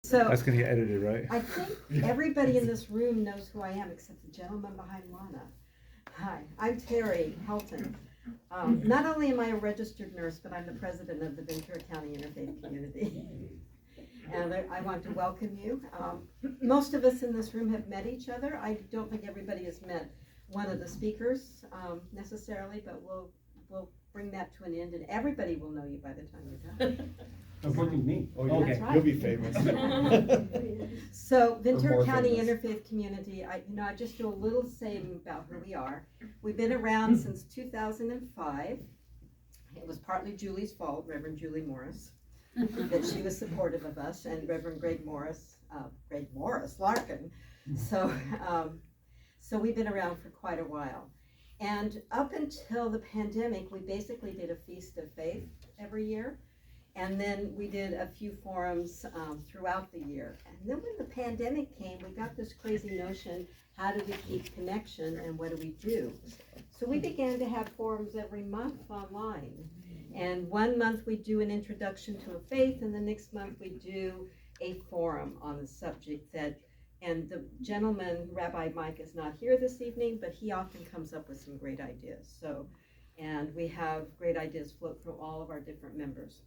So That's going to get edited, right? I think everybody in this room knows who I am except the gentleman behind Lana. Hi, I'm Terry Helton. Not only am I a registered nurse, but I'm the president of the Ventura County Interfaith Community. And I want to welcome you. Most of us in this room have met each other. I don't think everybody has met one of the speakers necessarily, but we'll bring that to an end, and everybody will know you by the time you're done. Appointing me. Oh, Okay. That's right. You'll be famous. So Ventura more County famous. Interfaith Community, I just do a little saying about who we are. We've been around since 2005. It was partly Julie's fault, Reverend Julie Morris, that she was supportive of us, and Reverend Greg Morris Larkin. So we've been around for quite a while. And up until the pandemic, we basically did a Feast of Faith every year. And then we did a few forums throughout the year. And then when the pandemic came, we got this crazy notion, how do we keep connection and what do we do? So we began to have forums every month online. And one month we do an introduction to a faith, and the next month we do a forum on the subject and the gentleman, Rabbi Mike, is not here this evening, but he often comes up with some great ideas. And we have great ideas float from all of our different members.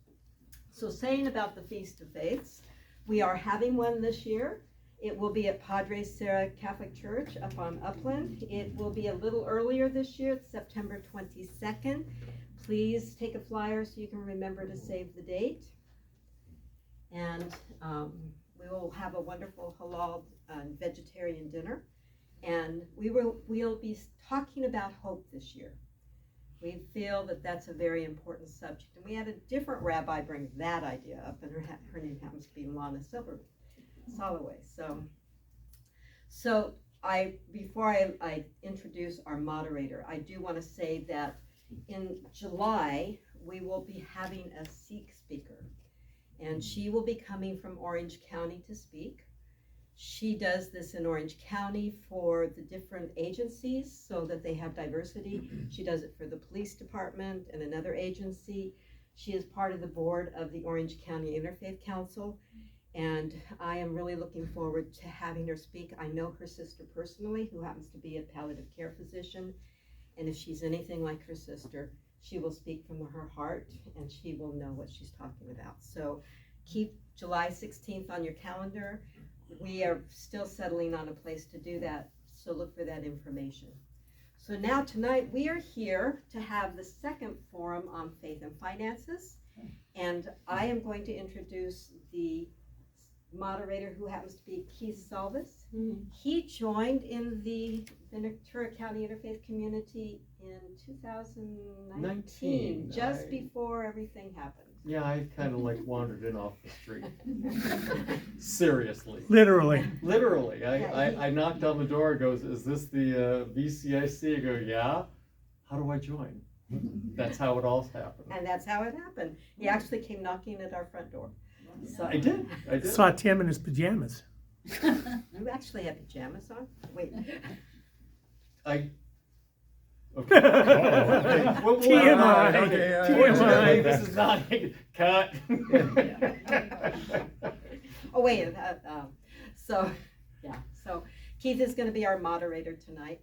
So saying about the Feast of Faiths, we are having one this year. It will be at Padre Sarah Catholic Church up on Upland. It will be a little earlier this year. It's September 22nd. Please take a flyer so you can remember to save the date. And we will have a wonderful halal vegetarian dinner. And we'll be talking about hope this year. We feel that that's a very important subject. And we had a different rabbi bring that idea up, and her name happens to be Lana Soloway. So before I introduce our moderator, I do want to say that in July, we will be having a Sikh speaker. And she will be coming from Orange County to speak. She does this in Orange County for the different agencies so that they have diversity. She does it for the police department and another agency. She is part of the board of the Orange County Interfaith Council, and I am really looking forward to having her speak. I know her sister personally, who happens to be a palliative care physician, and if she's anything like her sister, she will speak from her heart and she will know what she's talking about. So keep July 16th on your calendar. We are still settling on a place to do that, so look for that information. So now tonight we are here to have the second forum on faith and finances, and I am going to introduce the moderator, who happens to be Keith Salvis. He joined in the Ventura County Interfaith Community in 2019, just before everything happened. Yeah, I kind of like wandered in off the street. Seriously. Literally. Literally. Yeah, I knocked on the door, goes, is this the VCIC? I go, yeah. How do I join? That's how it all happened. And that's how it happened. He actually came knocking at our front door. So I did. Saw Tim in his pajamas. you actually had pajamas on? Wait. Okay. TMI. TMI. This is not cut. Oh, wait. So Keith is going to be our moderator tonight.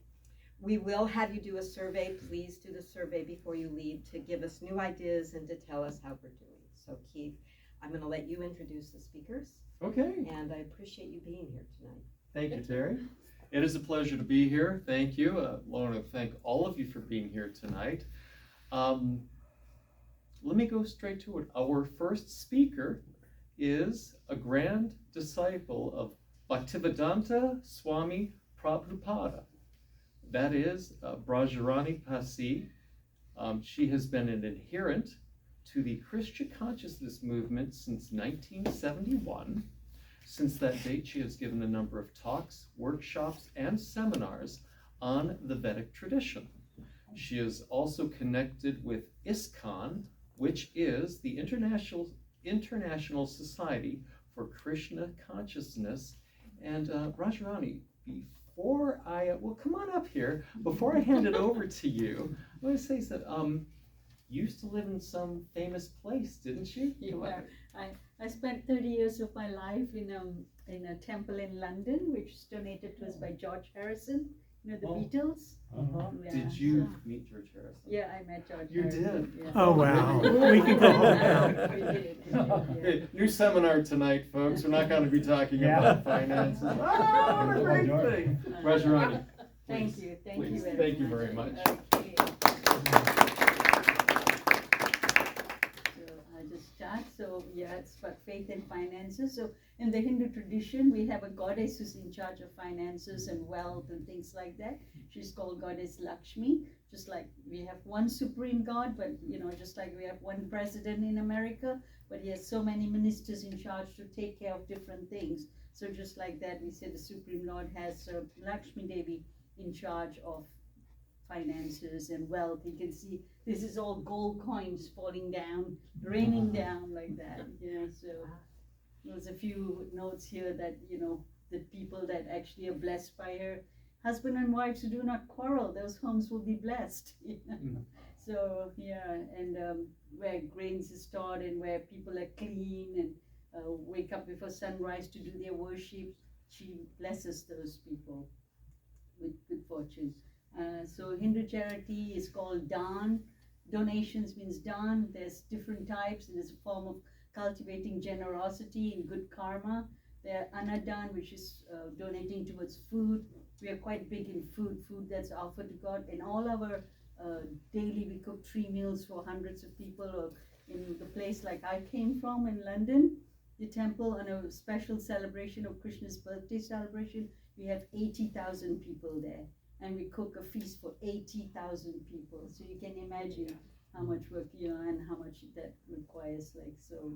We will have you do a survey. Please do the survey before you leave to give us new ideas and to tell us how we're doing. So Keith, I'm going to let you introduce the speakers. Okay. And I appreciate you being here tonight. Thank you, Terry. It is a pleasure to be here. Thank you. I want to thank all of you for being here tonight. Let me go straight to it. Our first speaker is a grand disciple of Bhaktivedanta Swami Prabhupada. That is Brajarani Pasi. She has been an adherent to the Christian consciousness movement since 1971. Since that date, she has given a number of talks, workshops, and seminars on the Vedic tradition. She is also connected with ISKCON, which is the International Society for Krishna Consciousness. And Rajarani, come on up here. Before I hand it over to you, I want to say that used to live in some famous place, didn't you? Yeah, I spent 30 years of my life in a temple in London, which was donated to us by George Harrison, you know, the Beatles. Yeah, Did you so- meet George Harrison? Yeah, I met George You Harrison. did? Yeah. Oh, wow. We can go home now. We did, yeah. Hey, new seminar tonight, folks. We're not going to be talking Yeah. about finances. Oh, what a great thing. Rajarani, Thank please, you, thank please. you very Thank you much. very much. Okay. So I'll just start. So yeah, it's about faith and finances. So in the Hindu tradition, we have a goddess who's in charge of finances and wealth and things like that. She's called Goddess Lakshmi. Just like we have one supreme god, but you know, just like we have one president in America, but he has so many ministers in charge to take care of different things. So just like that, we say the Supreme Lord has Lakshmi Devi in charge of finances and wealth. You can see this is all gold coins falling down, raining down like that. You know, so there's a few notes here that, you know, the people that actually are blessed by her husband and wives who do not quarrel, those homes will be blessed. You know? So yeah, and where grains is stored and where people are clean and wake up before sunrise to do their worship, she blesses those people with good fortune. So Hindu charity is called Dan. Donations means Dan. There's different types. It is a form of cultivating generosity and good karma. There are Anadan, which is donating towards food. We are quite big in food that's offered to God. In all our daily, we cook 3 meals for hundreds of people. Or in the place like I came from in London, the temple, on a special celebration of Krishna's birthday celebration, we have 80,000 people there. And we cook a feast for 80,000 people. So you can imagine how much work, you know, and how much that requires, like, so,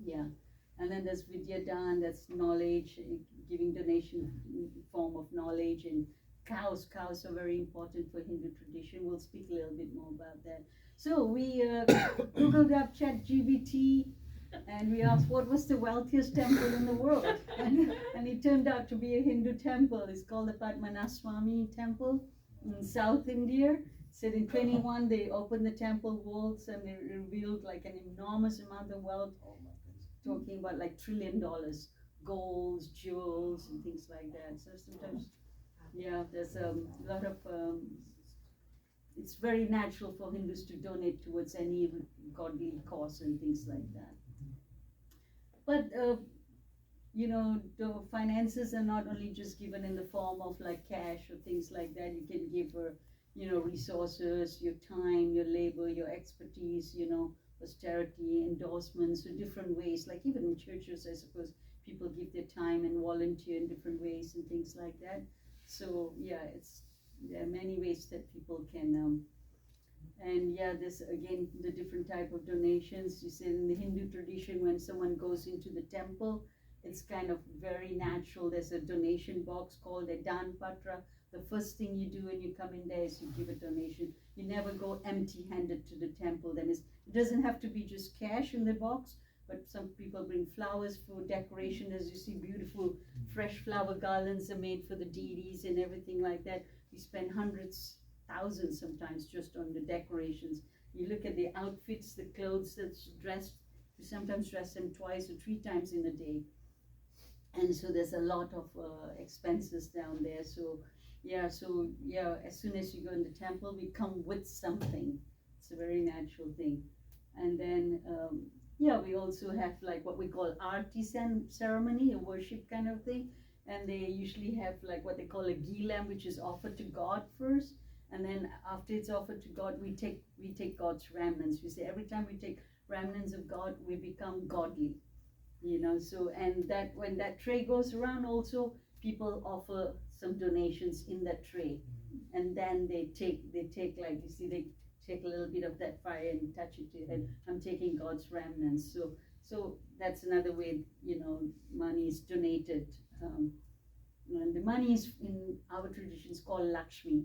yeah. And then there's Vidyadan, that's knowledge, giving donation in form of knowledge. And cows are very important for Hindu tradition. We'll speak a little bit more about that. So we Googled up ChatGPT, and we asked what was the wealthiest temple in the world, and it turned out to be a Hindu temple. It's called the Padmanabhaswamy Temple in South India. Said in 21 they opened the temple vaults and they revealed like an enormous amount of wealth, talking about like $1 trillion, golds, jewels, and things like that. So sometimes, yeah, there's a lot of. It's very natural for Hindus to donate towards any godly cause and things like that. But you know, the finances are not only just given in the form of like cash or things like that. You can give her, you know, resources, your time, your labor, your expertise, you know, austerity, endorsements, so different ways. Like even in churches, I suppose people give their time and volunteer in different ways and things like that. So yeah, there are many ways that people can. And yeah, this again, the different type of donations. You see in the Hindu tradition, when someone goes into the temple, it's kind of very natural. There's a donation box called a Dan Patra. The first thing you do when you come in there is you give a donation. You never go empty-handed to the temple. Then it doesn't have to be just cash in the box, but some people bring flowers for decoration. As you see, beautiful fresh flower garlands are made for the deities and everything like that. We spend hundreds, thousands sometimes just on the decorations. You look at the outfits, the clothes that's dressed. We sometimes dress them 2 or 3 times in a day. And so there's a lot of expenses down there. So yeah, as soon as you go in the temple, we come with something. It's a very natural thing. And then, we also have like what we call aarti ceremony, a worship kind of thing. And they usually have like what they call a ghee lamb, which is offered to God first. And then after it's offered to God, we take God's remnants. We say every time we take remnants of God, we become godly. You know, so, and that when that tray goes around also, people offer some donations in that tray. And then they take like, you see, they take a little bit of that fire and touch it to your head. I'm taking God's remnants. So that's another way, you know, money is donated. And the money is in our traditions called Lakshmi,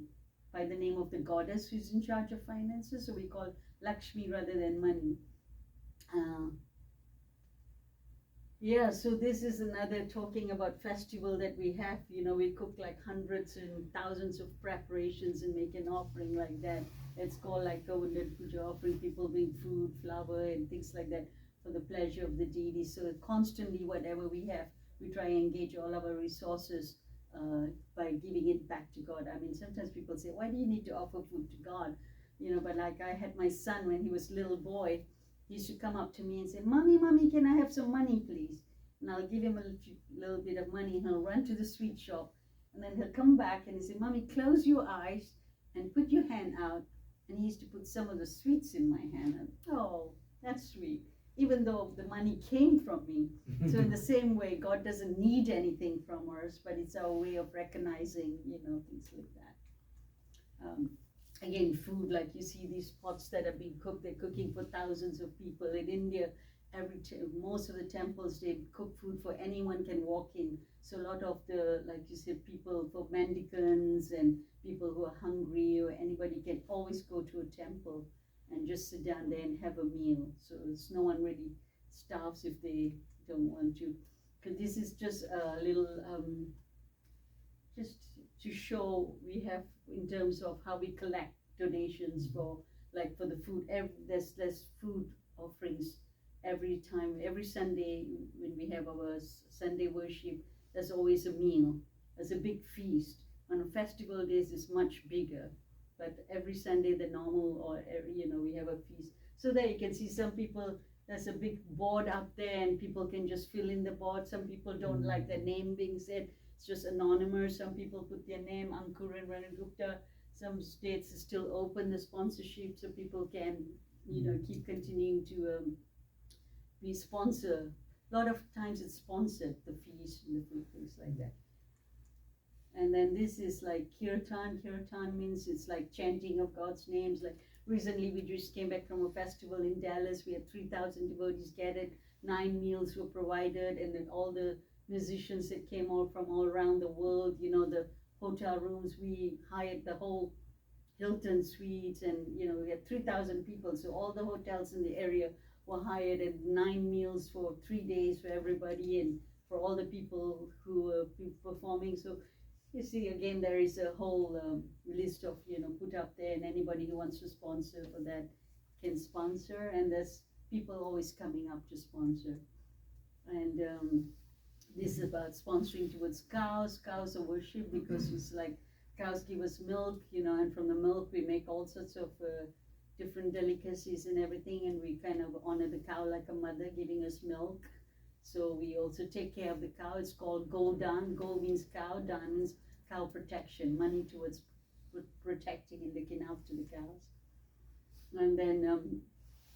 by the name of the goddess who's in charge of finances. So we call Lakshmi rather than money. Yeah, so this is another talking about festival that we have. You know, we cook like hundreds and thousands of preparations and make an offering like that. It's called like Govardhan Puja, offering, people bring food, flour, and things like that for the pleasure of the deity. So constantly, whatever we have, we try and engage all of our resources by giving it back to God. I mean, sometimes people say, why do you need to offer food to God? You know, but like I had my son when he was a little boy. He used to come up to me and say, Mommy, Mommy, can I have some money, please? And I'll give him a little bit of money, and he'll run to the sweet shop. And then he'll come back and he say, Mommy, close your eyes and put your hand out. And he used to put some of the sweets in my hand. And, oh, that's sweet. Even though the money came from me. So in the same way, God doesn't need anything from us, but it's our way of recognizing, you know, things like that. Again, food, like you see these pots that are being cooked, they're cooking for thousands of people. In India, most of the temples, they cook food for anyone can walk in. So a lot of the, like you said, people for mendicants and people who are hungry, or anybody can always go to a temple and just sit down there and have a meal. So it's no one really starves if they don't want to. Because this is just a little, just to show we have in terms of how we collect donations for, like for the food. There's food offerings every time, every Sunday when we have our Sunday worship. There's always a meal. There's a big feast. On festival days it's much bigger, but every Sunday the normal, or every, you know, we have a feast. So there you can see some people. There's a big board up there, and people can just fill in the board. Some people don't like their name being said. It's just anonymous. Some people put their name, Ankur and Rana Gupta. Some states are still open the sponsorship, so people can, you know, keep continuing to be sponsored. A lot of times it's sponsored, the feast and the food, things like that. And then this is like kirtan. Kirtan means it's like chanting of God's names. Like recently we just came back from a festival in Dallas. We had 3,000 devotees gathered, 9 meals were provided, and then all the musicians that came out from all around the world, you know, the hotel rooms, we hired the whole Hilton suites, and you know, we had 3,000 people, so all the hotels in the area were hired, and 9 meals for 3 days for everybody and for all the people who were performing. So you see, again, there is a whole list of, you know, put up there, and anybody who wants to sponsor for that can sponsor, and there's people always coming up to sponsor. And this is about sponsoring towards cows. Cows are worshipped because it's like cows give us milk, you know, and from the milk we make all sorts of different delicacies and everything, and we kind of honor the cow like a mother giving us milk. So we also take care of the cow. It's called Godan. Go means cow, Dan means cow protection, money towards protecting and looking after the cows. And then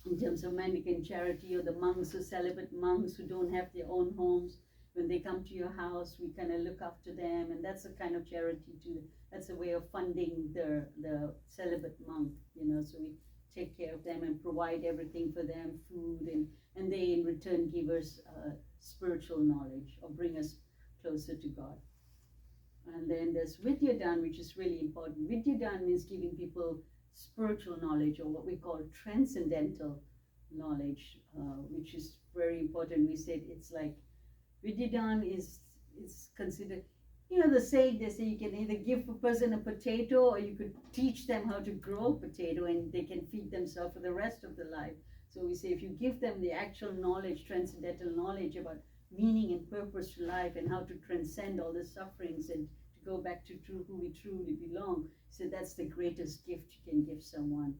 in terms of mendicant charity, or the monks or celibate monks who don't have their own homes, when they come to your house, we kind of look after them, and that's a kind of charity too. That's a way of funding the celibate monk, you know, so we take care of them and provide everything for them, food, and they in return give us spiritual knowledge or bring us closer to God. And then there's Vidyadan, which is really important. Vidyadan means giving people spiritual knowledge, or what we call transcendental knowledge, which is very important. We said it's like Vidyadan is considered, you know, the saying, they say you can either give a person a potato, or you could teach them how to grow a potato, and they can feed themselves for the rest of their life. So we say if you give them the actual knowledge, transcendental knowledge about meaning and purpose to life, and how to transcend all the sufferings and to go back to who we truly belong, so that's the greatest gift you can give someone.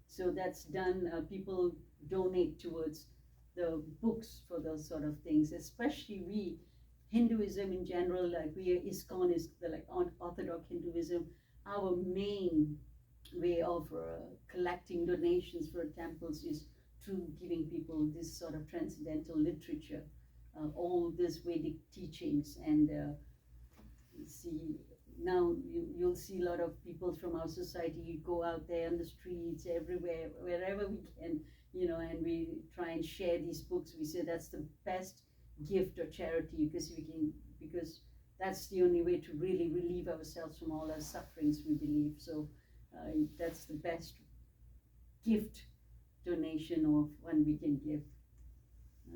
So that's done. People donate towards the books for those sort of things, especially we, Hinduism in general, like we, ISKCON is the like Orthodox Hinduism. Our main way of collecting donations for temples is through giving people this sort of transcendental literature, all these Vedic teachings. And see, now you'll see a lot of people from our society. You go out there on the streets, everywhere, wherever we can, you know, and we try and share these books. We say that's the best gift or charity, because that's the only way to really relieve ourselves from all our sufferings, we believe. So that's the best gift donation of one we can give.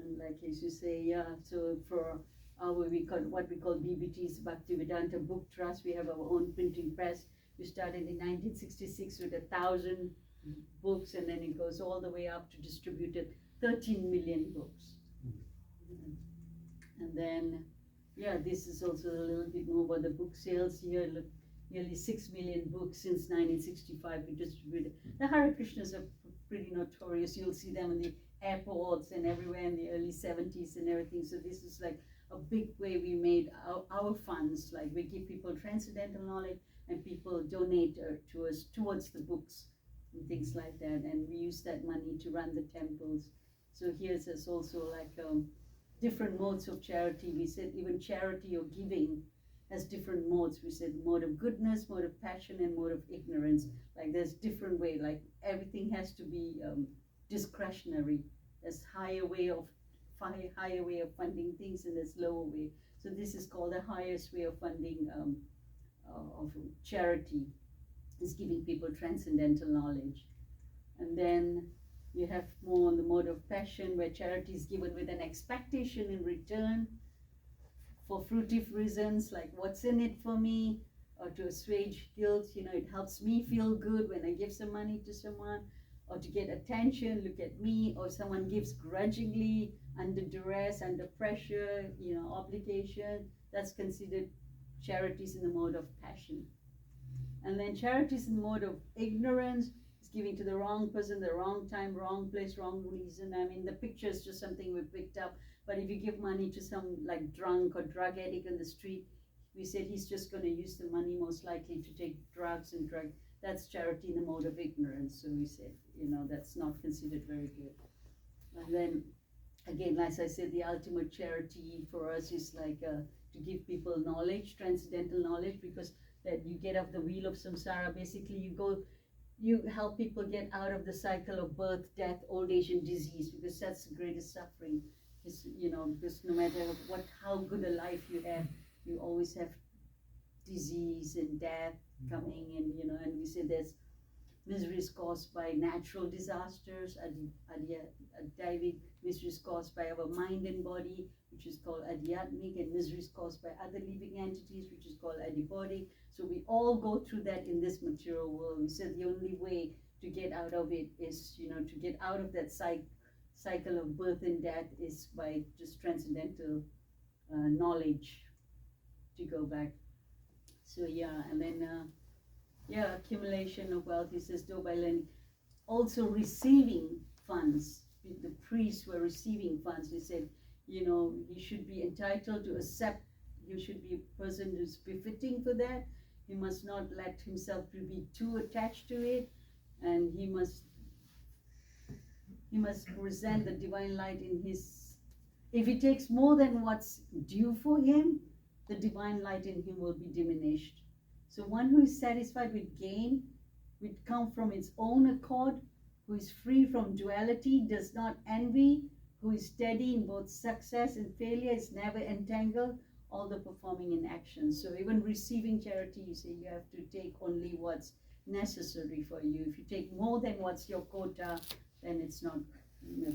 And like as you say, yeah, so for what we call BBT's Bhaktivedanta Book Trust, we have our own printing press. We started in 1966 with 1,000 books, and then it goes all the way up to distributed 13 million books. And then, yeah, this is also a little bit more about the book sales here. Look, nearly 6 million books since 1965 we distributed. The Hare Krishnas are pretty notorious. You'll see them in the airports and everywhere in the early 70s and everything. So this is like a big way we made our funds. Like we give people transcendental knowledge and people donate to us towards the books and things like that. And we use that money to run the temples. So here's also like different modes of charity. We said even charity or giving has different modes. We said mode of goodness, mode of passion, and mode of ignorance. Like there's different way. Like everything has to be discretionary. There's higher way of funding things, and there's lower way. So this is called the highest way of funding of charity, is giving people transcendental knowledge. And then you have more on the mode of passion, where charity is given with an expectation in return for fruitive reasons, like what's in it for me, or to assuage guilt. It helps me feel good when I give some money to someone, or to get attention, look at me, or someone gives grudgingly, under duress, under pressure, obligation. That's considered charities in the mode of passion. And then charities in the mode of ignorance is giving to the wrong person, the wrong time, wrong place, wrong reason. I mean, the picture is just something we picked up. But if you give money to some like drunk or drug addict on the street, we said he's just going to use the money most likely to take drugs and drug. That's charity in the mode of ignorance. So we said, that's not considered very good. And then, again, as I said, the ultimate charity for us is like to give people knowledge, transcendental knowledge, because that you get off the wheel of samsara. Basically, you help people get out of the cycle of birth, death, old age, and disease, because that's the greatest suffering. Because no matter how good a life you have, you always have disease and death coming, and we say there's miseries caused by natural disasters, adyavic miseries caused by our mind and body, which is called adhyatmic, and miseries caused by other living entities, which is called adipodic. So we all go through that in this material world. We said the only way to get out of it is, to get out of that cycle of birth and death is by just transcendental knowledge to go back. So yeah, and then accumulation of wealth, he says, though by learning, also receiving funds. The priests were receiving funds. He said, he should be entitled to accept. You should be a person who's befitting for that. He must not let himself to be too attached to it, and he must present the divine light in his. If he takes more than what's due for him, the divine light in him will be diminished. So one who is satisfied with gain, which come from its own accord, who is free from duality, does not envy, who is steady in both success and failure, is never entangled, all the performing in action. So even receiving charity, you say you have to take only what's necessary for you. If you take more than what's your quota, then it's not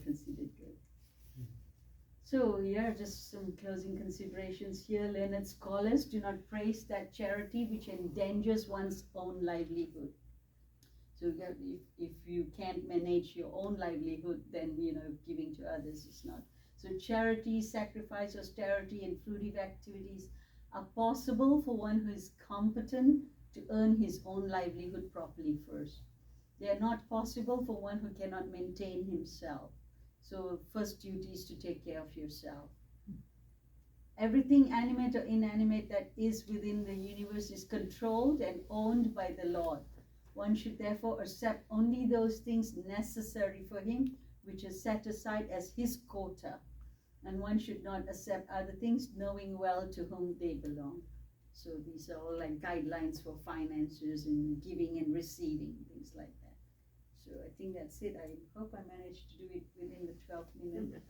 considered good. So just some closing considerations here. Learned scholars do not praise that charity which endangers one's own livelihood. So if you can't manage your own livelihood, then giving to others is not. So charity, sacrifice, austerity, and fruitive activities are possible for one who is competent to earn his own livelihood properly first. They are not possible for one who cannot maintain himself. So first duty is to take care of yourself. Everything animate or inanimate that is within the universe is controlled and owned by the Lord. One should therefore accept only those things necessary for him, which is set aside as his quota. And one should not accept other things, knowing well to whom they belong. So these are all like guidelines for finances and giving and receiving, things like that. So I think that's it. I hope I managed to do it within the 12 minutes.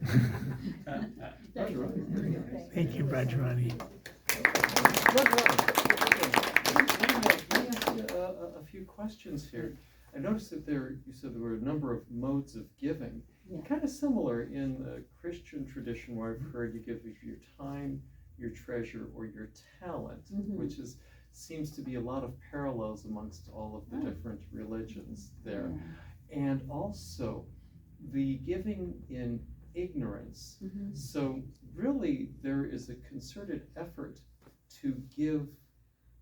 That's right. Thank you, Bajrani. Let me ask you a few questions here. I noticed that you said there were a number of modes of giving, Yeah. kind of similar in the Christian tradition where I've heard you give of your time, your treasure, or your talent, which seems to be a lot of parallels amongst all of the different religions there. And also the giving in ignorance. So really there is a concerted effort to give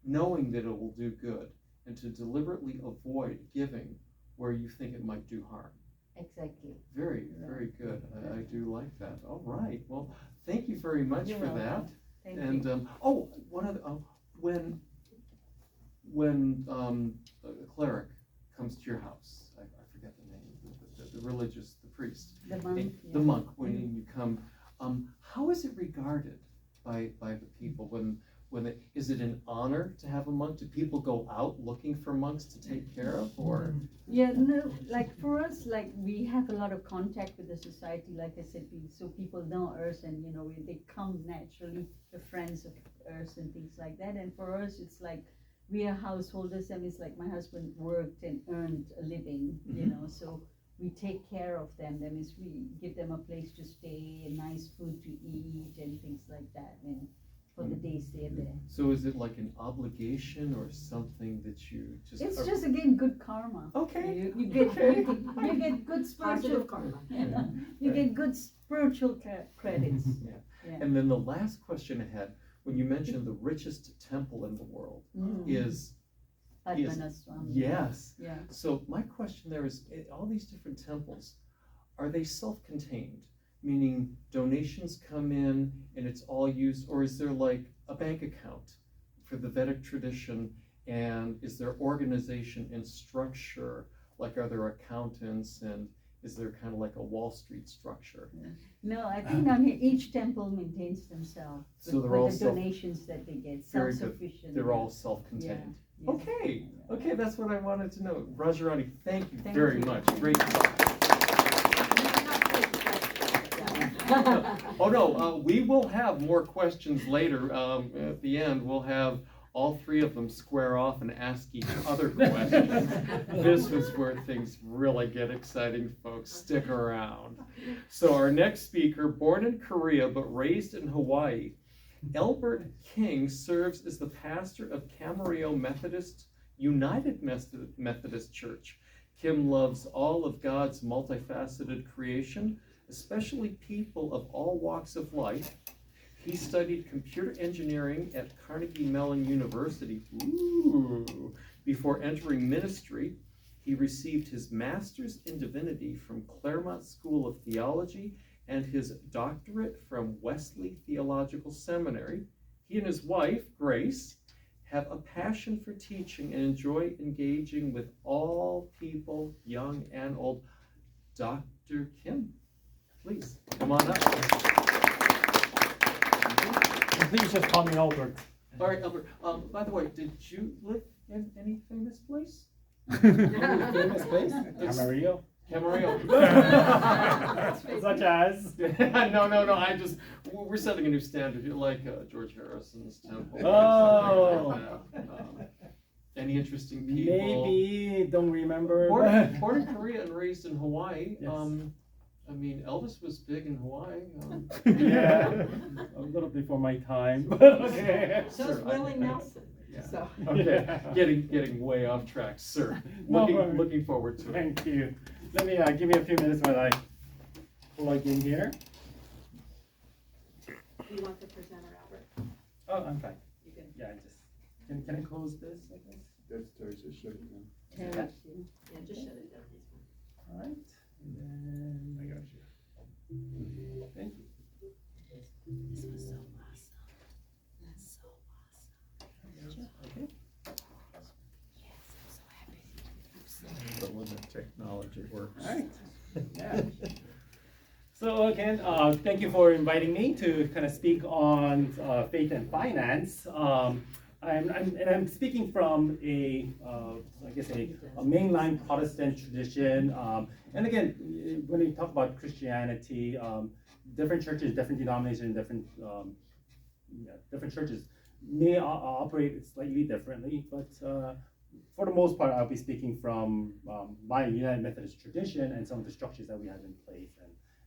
knowing that it will do good, and to deliberately avoid giving where you think it might do harm. Exactly. Very, very good. I do like that. All right. Well, thank you very much for that. Thank And you. one other, when a cleric comes to your house, I forget the name, the religious, the priest, The monk. the monk, when you come, how is it regarded by the people is it an honor to have a monk? Do people go out looking for monks to take care of, or? Yeah, no, like for us, like we have a lot of contact with the society, like I said, so people know us, and they come naturally, the friends of us and things like that. And for us, it's like we are householders, and it's like my husband worked and earned a living, so we take care of them. That means we give them a place to stay, and nice food to eat, and things like that, and for the days they're there. So is it like an obligation or something that you just? It's just again good karma. Okay. You get good spiritual Positive karma. You get good spiritual credits. Yeah. And then the last question I had, when you mentioned the richest temple in the world is Padmanabhaswamy. yes. Yeah. So my question there is, all these different temples, are they self-contained? Meaning donations come in and it's all used, or is there like a bank account for the Vedic tradition, and is there organization and structure? Like, are there accountants, and is there kind of like a Wall Street structure? No, I think each temple maintains themselves So they're with all the donations that they get, Very good. self-sufficient. They're all self-contained. Yeah. Okay, that's what I wanted to know. Rajrani, thank you Thank very you. much. Great talk. Oh no, we will have more questions later. At the end, we'll have all three of them square off and ask each other questions. This is where things really get exciting, folks. Stick around. So our next speaker, born in Korea but raised in Hawaii, Elbert King serves as the pastor of Camarillo Methodist, United Methodist Church. Kim loves all of God's multifaceted creation, especially people of all walks of life. He studied computer engineering at Carnegie Mellon University before entering ministry. He received his master's in divinity from Claremont School of Theology and his doctorate from Wesley Theological Seminary. He and his wife, Grace, have a passion for teaching and enjoy engaging with all people, young and old. Dr. Kim, please come on up. Please just call me Albert. All right, Albert. By the way, did you live in any famous place? Famous place? Camarillo. Camarillo. Such as? No. We're setting a new standard. You like George Harrison's temple. Oh. Like that. Any interesting people? Maybe, don't remember. Born in Korea and raised in Hawaii. Yes. I mean, Elvis was big in Hawaii. Yeah, a little before my time, but okay. So is Willie Nelson. Yeah. So. Okay, Yeah. getting way off track, sir. No worries. Looking forward to it. Thank you. Let me give me a few minutes while I plug in here. You want the presenter, Albert? Oh, I'm fine. You can. Yeah, can I close this, I guess? That's Thursday, shut it down. Yeah. Yeah, just shut it down. All right. And then I got you. thank you. This was so awesome. That's so awesome. Okay. Yes, I'm so happy. But when the technology works. All right. Yeah. So again, thank you for inviting me to kind of speak on faith and finance. I'm speaking from a mainline Protestant tradition. And again, when we talk about Christianity, different churches, different denominations, different churches may operate slightly differently. But for the most part, I'll be speaking from my United Methodist tradition and some of the structures that we have in place,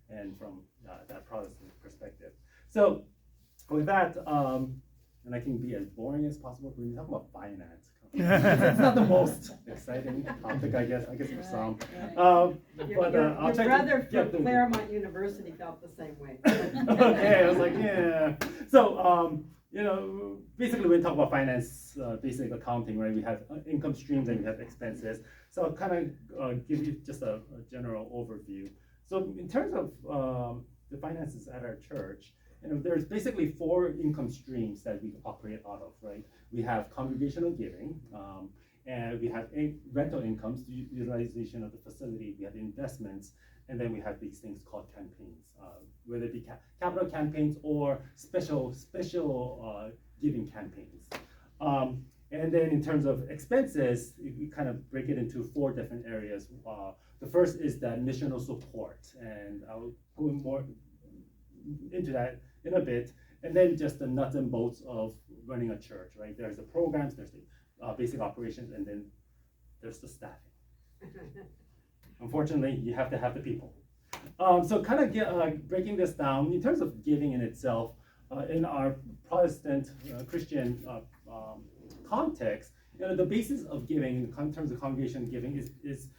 and from that Protestant perspective. So with that, and I can be as boring as possible, we're talking about finance. It's not the most exciting topic, I guess for some. Your try brother to get from Claremont University felt the same way. Okay, I was like, yeah. So, basically when we talk about finance, basic accounting, right? We have income streams and we have expenses. So I'll kind of give you just a general overview. So in terms of the finances at our church, there's basically 4 income streams that we operate out of, right? We have congregational giving, and we have rental incomes, the utilization of the facility, we have investments, and then we have these things called campaigns, whether it be capital campaigns or special giving campaigns. And then in terms of expenses, we kind of break it into 4 different areas. The first is that missional support, and I'll go more into that in a bit, and then just the nuts and bolts of running a church, right? There's the programs, there's the basic operations, and then there's the staffing. Unfortunately, you have to have the people. So kind of breaking this down, in terms of giving in itself, in our Protestant Christian context, the basis of giving in terms of congregation giving is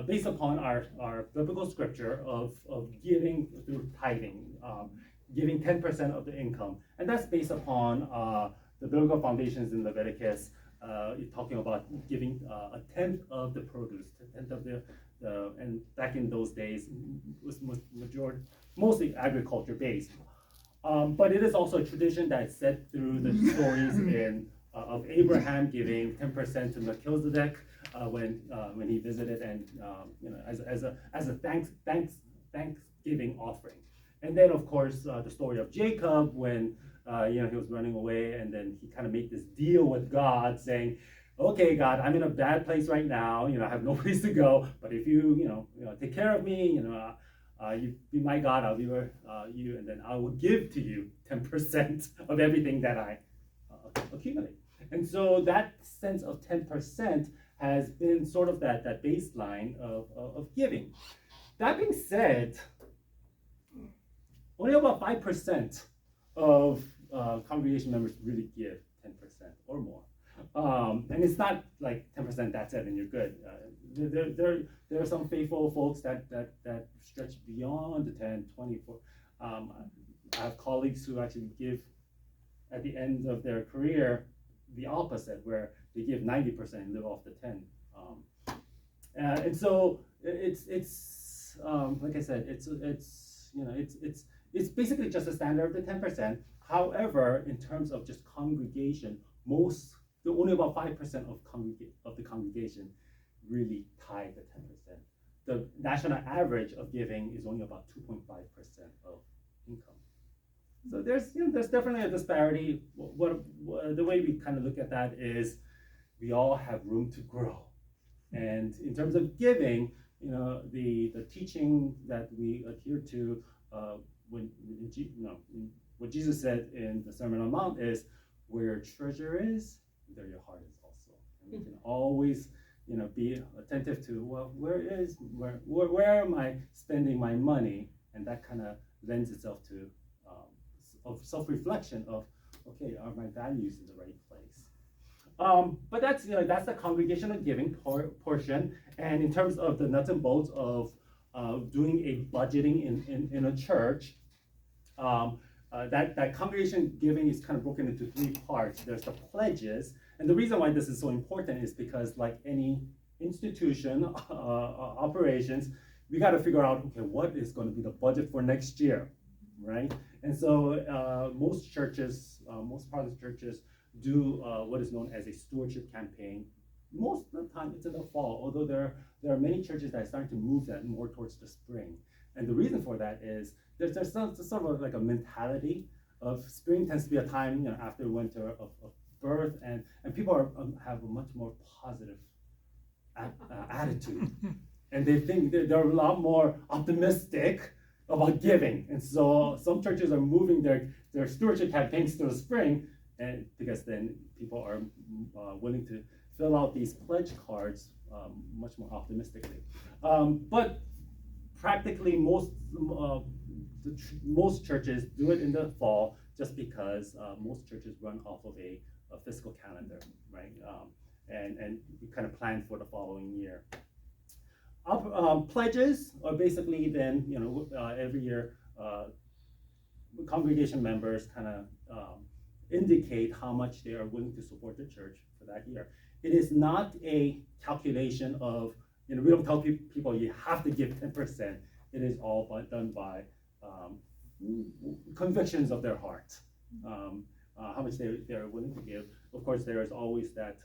based upon our biblical scripture of giving through tithing, giving 10% of the income. And that's based upon the biblical foundations in Leviticus, talking about giving a tenth of the produce, a tenth of and back in those days, it was mostly agriculture based. But it is also a tradition that's set through the stories of Abraham giving 10% to Melchizedek when he visited, and as a thanksgiving offering. And then of course the story of Jacob when he was running away, and then he kind of made this deal with God, saying, "Okay, God, I'm in a bad place right now. I have no place to go. But if you take care of me, you be my God, I'll be you, and then I will give to you 10% of everything that I accumulate." And so that sense of 10% has been sort of that baseline of giving. That being said, only about 5% of congregation members really give 10% or more. And it's not like 10%, that's it, and you're good. There are some faithful folks that stretch beyond the 10, 24. I have colleagues who actually give at the end of their career the opposite, where they give 90% and live off the 10. And so it's like I said, it's basically just a standard of the 10%. However, in terms of just congregation, only about 5% of the congregation really tithe the 10%. The national average of giving is only about 2.5% of income. So there's definitely a disparity. The way we kind of look at that is we all have room to grow. And in terms of giving, the teaching that we adhere to what Jesus said in the Sermon on the Mount is, where your treasure is, there your heart is also. And we can always be attentive to, well, where am I spending my money? And that kind of lends itself to of self-reflection of, okay, are my values in the right place? But that's the congregational giving portion. And in terms of the nuts and bolts of doing a budgeting in a church, that congregation giving is kind of broken into 3 parts. There's the pledges, and the reason why this is so important is because, like any institution operations, we got to figure out, okay, what is going to be the budget for next year, right? And so most churches, most Protestant churches, do what is known as a stewardship campaign. Most of the time it's in the fall, although there are many churches that are starting to move that more towards the spring. And the reason for that is there's sort of like a mentality of spring tends to be a time after winter of birth, and people have a much more positive attitude, and they think they're a lot more optimistic about giving. And so some churches are moving their stewardship campaigns to the spring, and because then people are willing to fill out these pledge cards much more optimistically. But practically most churches do it in the fall just because most churches run off of a fiscal calendar, right? And we kind of plan for the following year. Pledges are basically then, every year congregation members kind of indicate how much they are willing to support the church for that year. It is not a calculation of, we don't tell people you have to give 10%. It is all done by convictions of their heart, how much they're willing to give. Of course, there is always that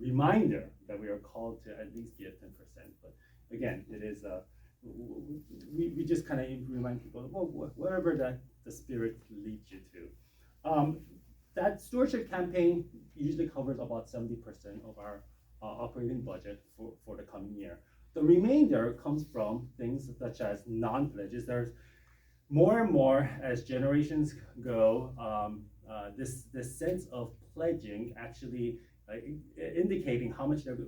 reminder that we are called to at least give 10%. But again, it is we just kind of remind people, well, whatever that the Spirit leads you to. That stewardship campaign usually covers about 70% of our operating budget for the coming year. The remainder comes from things such as non-pledges. There's more and more as generations go, this sense of pledging actually indicating how much they're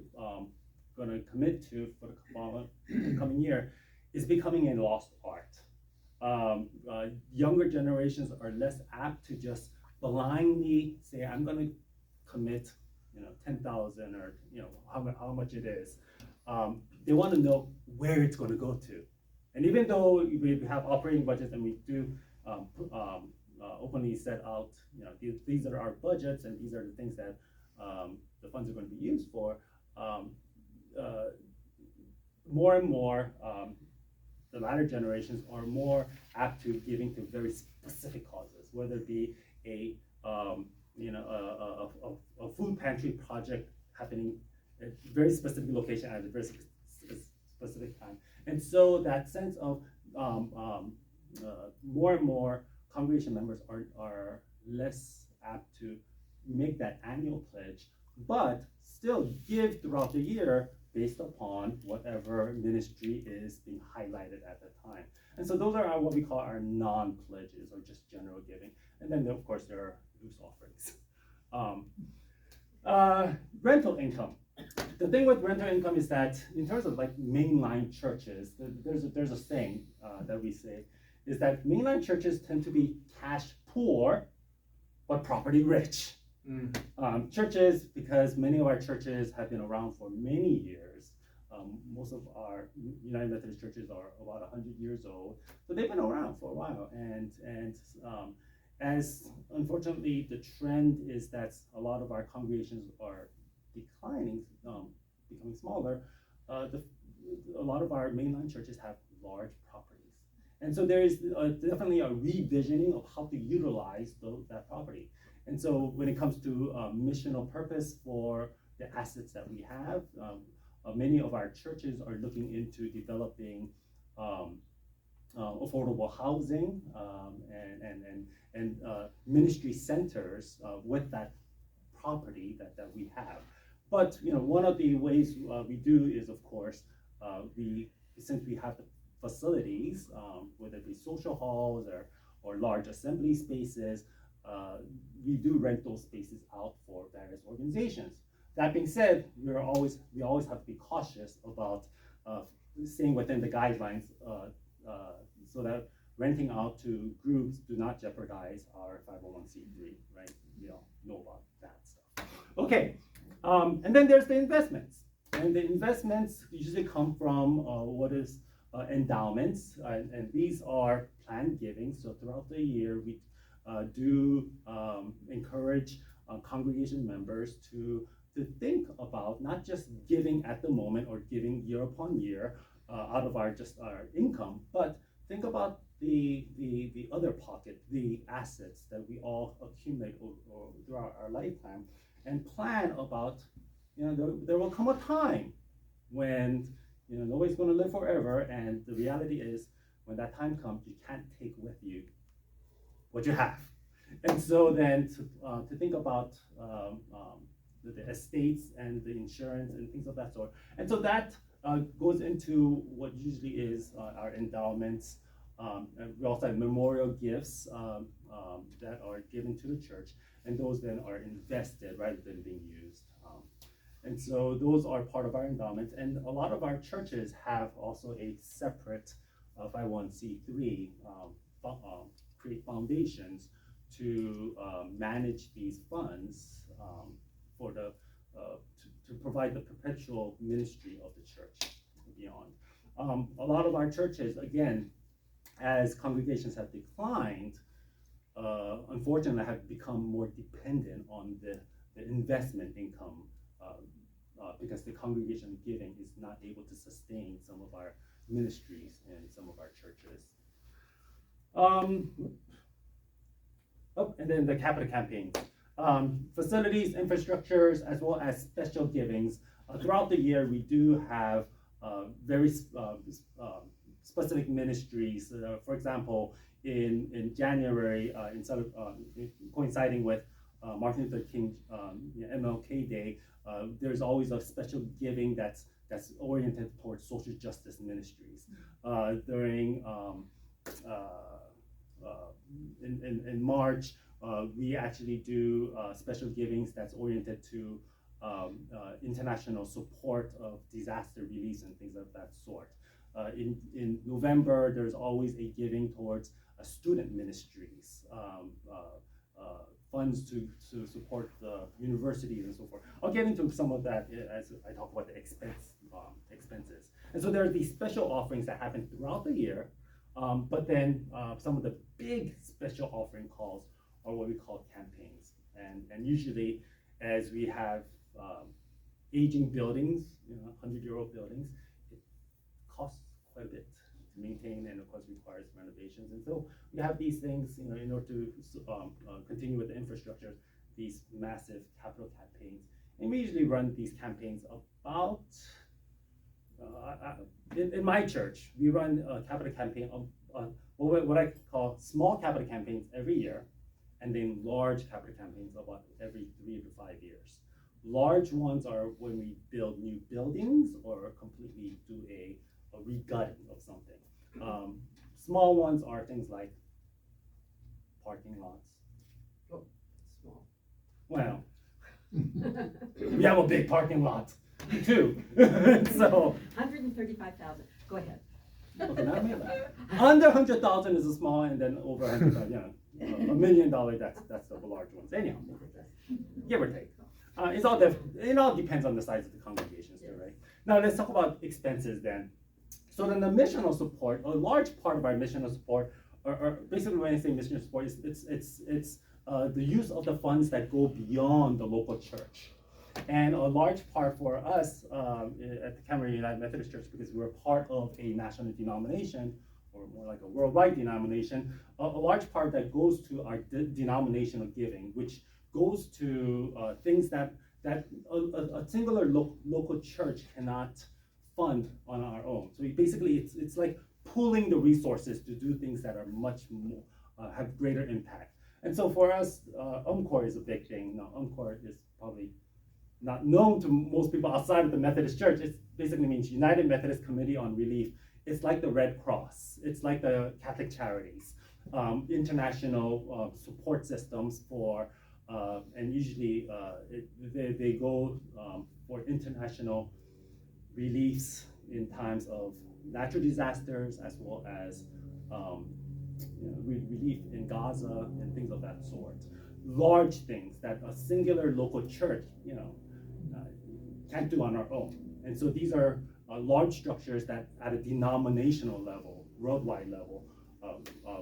going to commit to for the coming year is becoming a lost art. Younger generations are less apt to just blindly say, I'm going to commit 10,000 or how much it is. They want to know where it's going to go to. And even though we have operating budgets and we do openly set out, these are our budgets and these are the things that the funds are going to be used for, more and more the latter generations are more apt to giving to very specific causes, whether it be a food pantry project happening at a very specific location at a very specific time. And so that sense of more and more congregation members are less apt to make that annual pledge, but still give throughout the year based upon whatever ministry is being highlighted at the time. And so those are what we call our non-pledges, or just general giving. And then of course there are loose offerings. Rental income. The thing with rental income is that in terms of like mainline churches, there's a saying that we say is that mainline churches tend to be cash poor, but property rich. Churches, because many of our churches have been around for many years, most of our United Methodist churches are about 100 years old, so they've been around for a while. And as unfortunately the trend is that a lot of our congregations are declining, becoming smaller, a lot of our mainline churches have large properties. And so there is definitely a revisioning of how to utilize that property. And so when it comes to missional purpose for the assets that we have, many of our churches are looking into developing affordable housing and ministry centers with that property that we have. But one of the ways we do is, of course, since we have the facilities, whether it be social halls or large assembly spaces, we do rent those spaces out for various organizations. That being said, we always have to be cautious about staying within the guidelines so that renting out to groups do not jeopardize our 501c3, right? We all know about that stuff. Okay, and then there's the investments. And the investments usually come from what is endowments, and these are planned giving. So throughout the year, we do encourage congregation members to think about not just giving at the moment or giving year upon year out of our income, but think about the other pocket, the assets that we all accumulate throughout our lifetime, and plan about, there will come a time when nobody's going to live forever, and the reality is when that time comes, you can't take with you what you have. And so then to think about the estates and the insurance and things of that sort. And so that goes into what usually is our endowments. And we also have memorial gifts that are given to the church, and those then are invested rather than being used. And so those are part of our endowments. And a lot of our churches have also a separate 501c3 create foundations to manage these funds for the to provide the perpetual ministry of the church and beyond. A lot of our churches, again, as congregations have declined, unfortunately have become more dependent on the investment income because the congregation giving is not able to sustain some of our ministries in some of our churches. And then the capital campaigns. Facilities, infrastructures, as well as special givings. Throughout the year, we do have very specific ministries. For example, in January, instead of coinciding with Martin Luther King MLK Day, there's always a special giving that's oriented towards social justice ministries. During in March, we actually do special givings that's oriented to international support of disaster relief and things of that sort. In November, there's always a giving towards student ministries, funds to support the universities and so forth. I'll get into some of that as I talk about the expenses. And so there are these special offerings that happen throughout the year, but then some of the big special offering calls are what we call campaigns. And usually, as we have aging buildings, 100-year-old buildings, it costs quite a bit to maintain, and of course requires renovations. And so we have these things, in order to continue with the infrastructure, these massive capital campaigns. And we usually run these campaigns about, in my church, we run a capital campaign, what I call small capital campaigns every year, and then large capital campaigns about every 3 to 5 years. Large ones are when we build new buildings or completely do a regutting of something. Small ones are things like parking lots. Oh, small. Well, we have a big parking lot too. So 135,000. Go ahead. okay, not me that. Under 100,000 is a small, and then over 100,000, $1 million. That's the large ones. Anyhow, give or take. It all depends on the size of the congregations, too, right? Now let's talk about expenses then. So then the missional support, a large part of our missional support, or basically when I say missional support, it's the use of the funds that go beyond the local church. And a large part for us at the Camarillo United Methodist Church, because we're part of a national denomination, or more like a worldwide denomination, a large part that goes to our denominational giving, which goes to things that a singular local church cannot fund on our own. So it's like pooling the resources to do things that are much more, have greater impact. And so for us, UMCOR is a big thing. Now, UMCOR is probably not known to most people outside of the Methodist Church. It basically means United Methodist Committee on Relief. It's like the Red Cross. It's like the Catholic Charities, international support systems for, and usually they go for international reliefs in times of natural disasters, as well as relief in Gaza and things of that sort. Large things that a singular local church, can't do on our own. And so these are large structures that at a denominational level, worldwide level,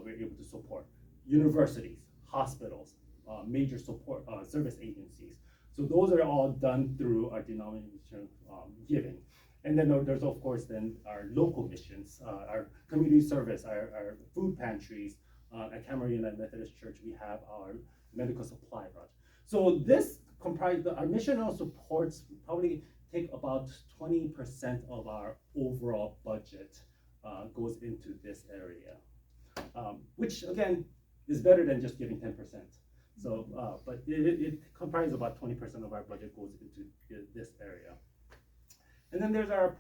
we're able to support. Universities, hospitals, major support service agencies. So those are all done through our denominational giving. And then there's of course then our local missions, our community service, our food pantries. At Camarillo United Methodist Church, we have our medical supply project. So this comprised, our missional supports probably take about 20% of our overall budget goes into this area, which again is better than just giving 10%. So, but it comprises about 20% of our budget goes into this area. And then there's our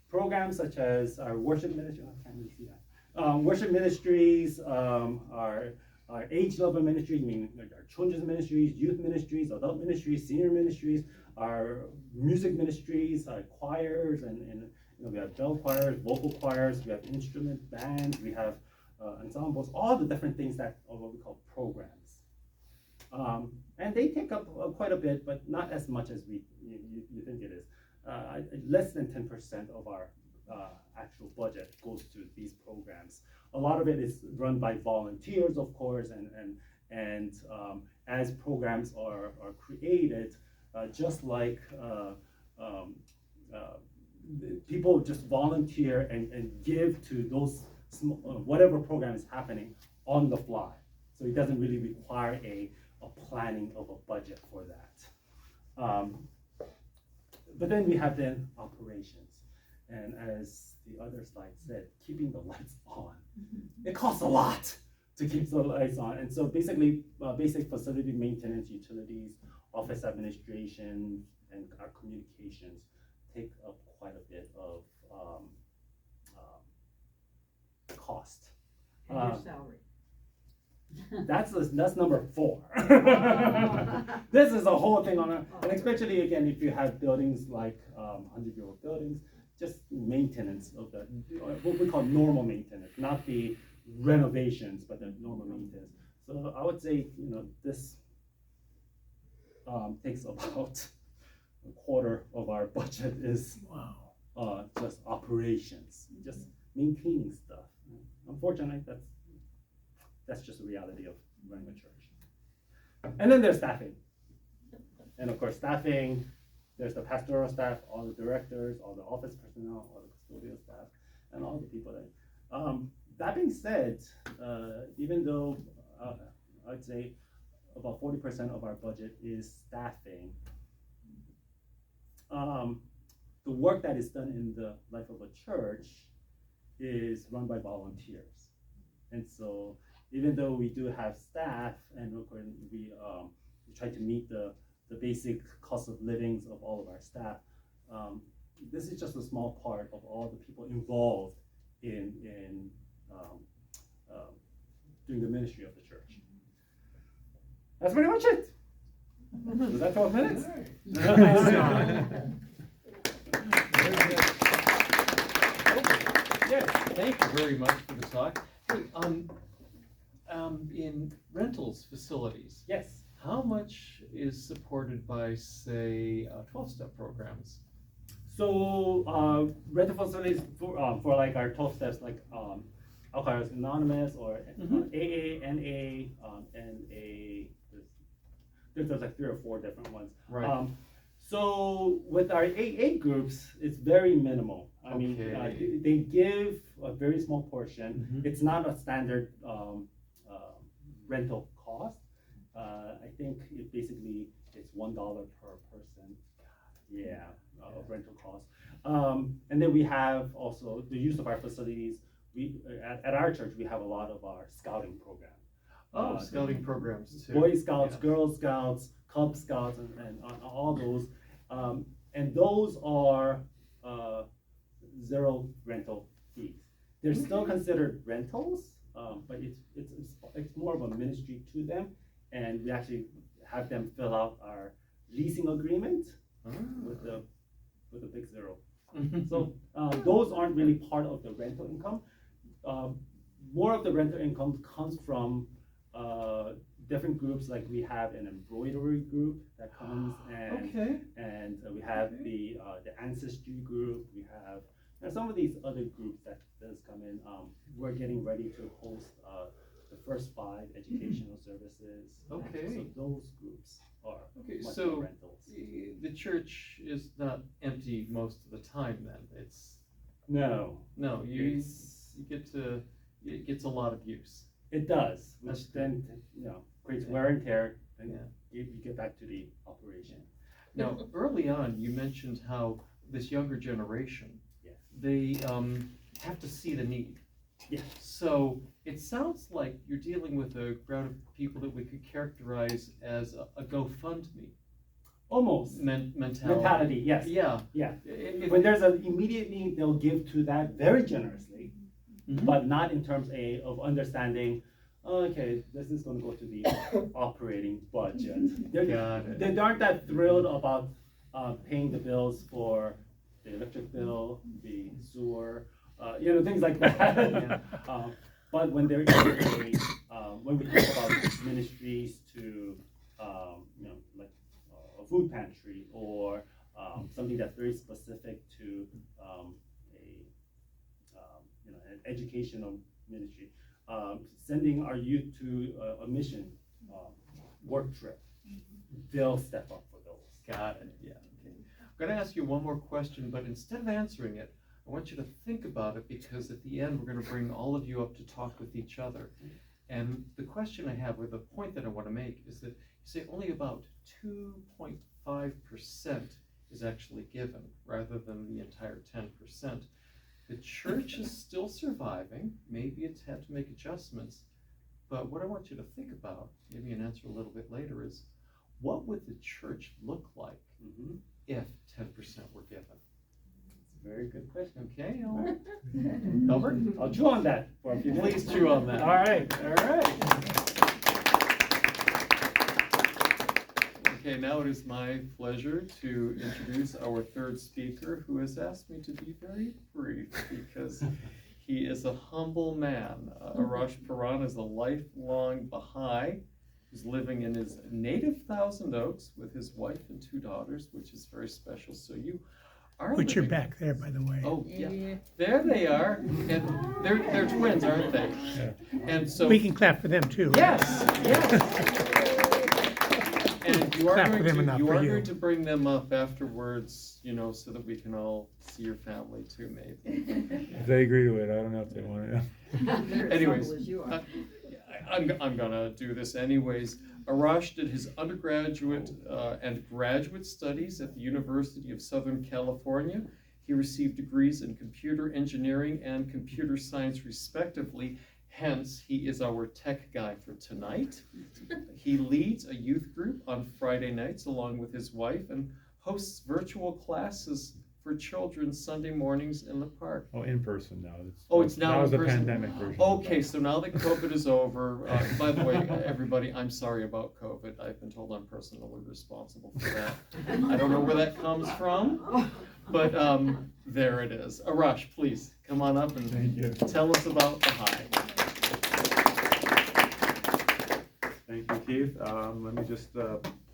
programs such as our worship ministry. I can't really see that. Worship ministries, our age level ministries, meaning our children's ministries, youth ministries, adult ministries, senior ministries, our music ministries, our choirs, and we have bell choirs, vocal choirs, we have instrument bands, we have ensembles, all the different things that are what we call programs. And they take up quite a bit, but not as much as you think it is. Less than 10% of our actual budget goes to these programs. A lot of it is run by volunteers, of course, and as programs are created, just like people just volunteer and give to those whatever program is happening on the fly. So it doesn't really require a planning of a budget for that. But then we have then operations. And as the other slide said, keeping the lights on. It costs a lot to keep the lights on. And so basically, basic facility maintenance, utilities, office administration, and our communications take up quite a bit of cost. And your salary. That's number 4. This is a whole thing on it, and especially again if you have buildings like 100-year-old buildings, just maintenance of the what we call normal maintenance, not the renovations, but the normal maintenance. So I would say this takes about a quarter of our budget is just operations, just maintaining stuff. Unfortunately, that's just the reality of running a church. And then there's staffing. And of course, staffing, there's the pastoral staff, all the directors, all the office personnel, all the custodial staff, and all the people that. That being said, even though I'd say about 40% of our budget is staffing, the work that is done in the life of a church is run by volunteers. And so even though we do have staff and we try to meet the basic cost of livings of all of our staff, this is just a small part of all the people involved in doing the ministry of the church. That's pretty much it. Was that 12 minutes? Yes, thank you very much for the talk. Hey, in rentals facilities, Yes. how much is supported by, say, 12-step programs? So rental facilities for like our 12 steps, like Alcoholics Anonymous or AA, NA, NA. There's like 3 or 4 different ones. Right. So with our AA groups, it's very minimal. I mean, they give a very small portion. It's not a standard rental cost. I think it basically it's $1 per person. Yeah, rental cost. And then we have also the use of our facilities. We at our church we have a lot of our scouting program. Scouting programs too. Boy Scouts, Yes. Girl Scouts, Cub Scouts, and all those. And those are 0 rental fees. They're still considered rentals, but it's more of a ministry to them, and we actually have them fill out our leasing agreement with the big 0. So those aren't really part of the rental income. More of the rental income comes from different groups, like we have an embroidery group that comes, and we have the ancestry group. We have some of these other groups that does come in. We're getting ready to host the first 5 educational services. Okay. So those groups are much so more rentals. the church is not empty most of the time then. No, You get to, it gets a lot of use. it does, which That's then creates wear and tear, and you get back to the operation. Now, early on, you mentioned how this younger generation, Yes. they have to see the need. Yeah. So it sounds like you're dealing with a crowd of people that we could characterize as a GoFundMe Almost. mentality. Yes. Yeah. Yeah. If- When there's an immediate need, they'll give to that very generously, but not in terms of understanding, okay, this is going to go to the operating budget. Got it. They aren't that thrilled about paying the bills for the electric bill, the sewer, things like that. Yeah. But when there is when we talk about ministries to, like a food pantry or something that's very specific to an educational ministry, sending our youth to a mission work trip, they'll step up for those. Got it, yeah. Okay. I'm gonna ask you one more question, but instead of answering it, I want you to think about it, because at the end, we're gonna bring all of you up to talk with each other. And the question I have, or the point that I wanna make, is that you say only about 2.5% is actually given, rather than the entire 10%. The church is still surviving. Maybe it's had to make adjustments. But what I want you to think about, maybe an answer a little bit later, is what would the church look like if 10% were given? It's a very good question. Okay, Albert? I'll chew on that for a few minutes. Please chew on that. All right. Okay, now it is my pleasure to introduce our third speaker, who has asked me to be very brief because he is a humble man. Arash Paran is a lifelong Baha'i who's living in his native Thousand Oaks with his wife and 2 daughters, which is very special. So you are Put your living... back there, by the way. Oh, yeah. There they are. And they're twins, aren't they? Yeah. And so... We can clap for them too. Yes, yes. And you are Clap for going them to enough for you. going to bring them up afterwards, so that we can all see your family too, maybe. If they agree to it, I don't know if they want to. They're as Anyways, humble as you are. I'm gonna do this anyways. Arash did his undergraduate and graduate studies at the University of Southern California. He received degrees in computer engineering and computer science, respectively. Hence, he is our tech guy for tonight. He leads a youth group on Friday nights along with his wife and hosts virtual classes for children Sunday mornings in the park. Oh, in person now. It's now That was in the person. pandemic version. Okay, so now that COVID is over, by the way, everybody, I'm sorry about COVID. I've been told I'm personally responsible for that. I don't know where that comes from, but there it is. Arash, please come on up and Thank you. tell us about Baha'i. Thank you, Keith. Let me just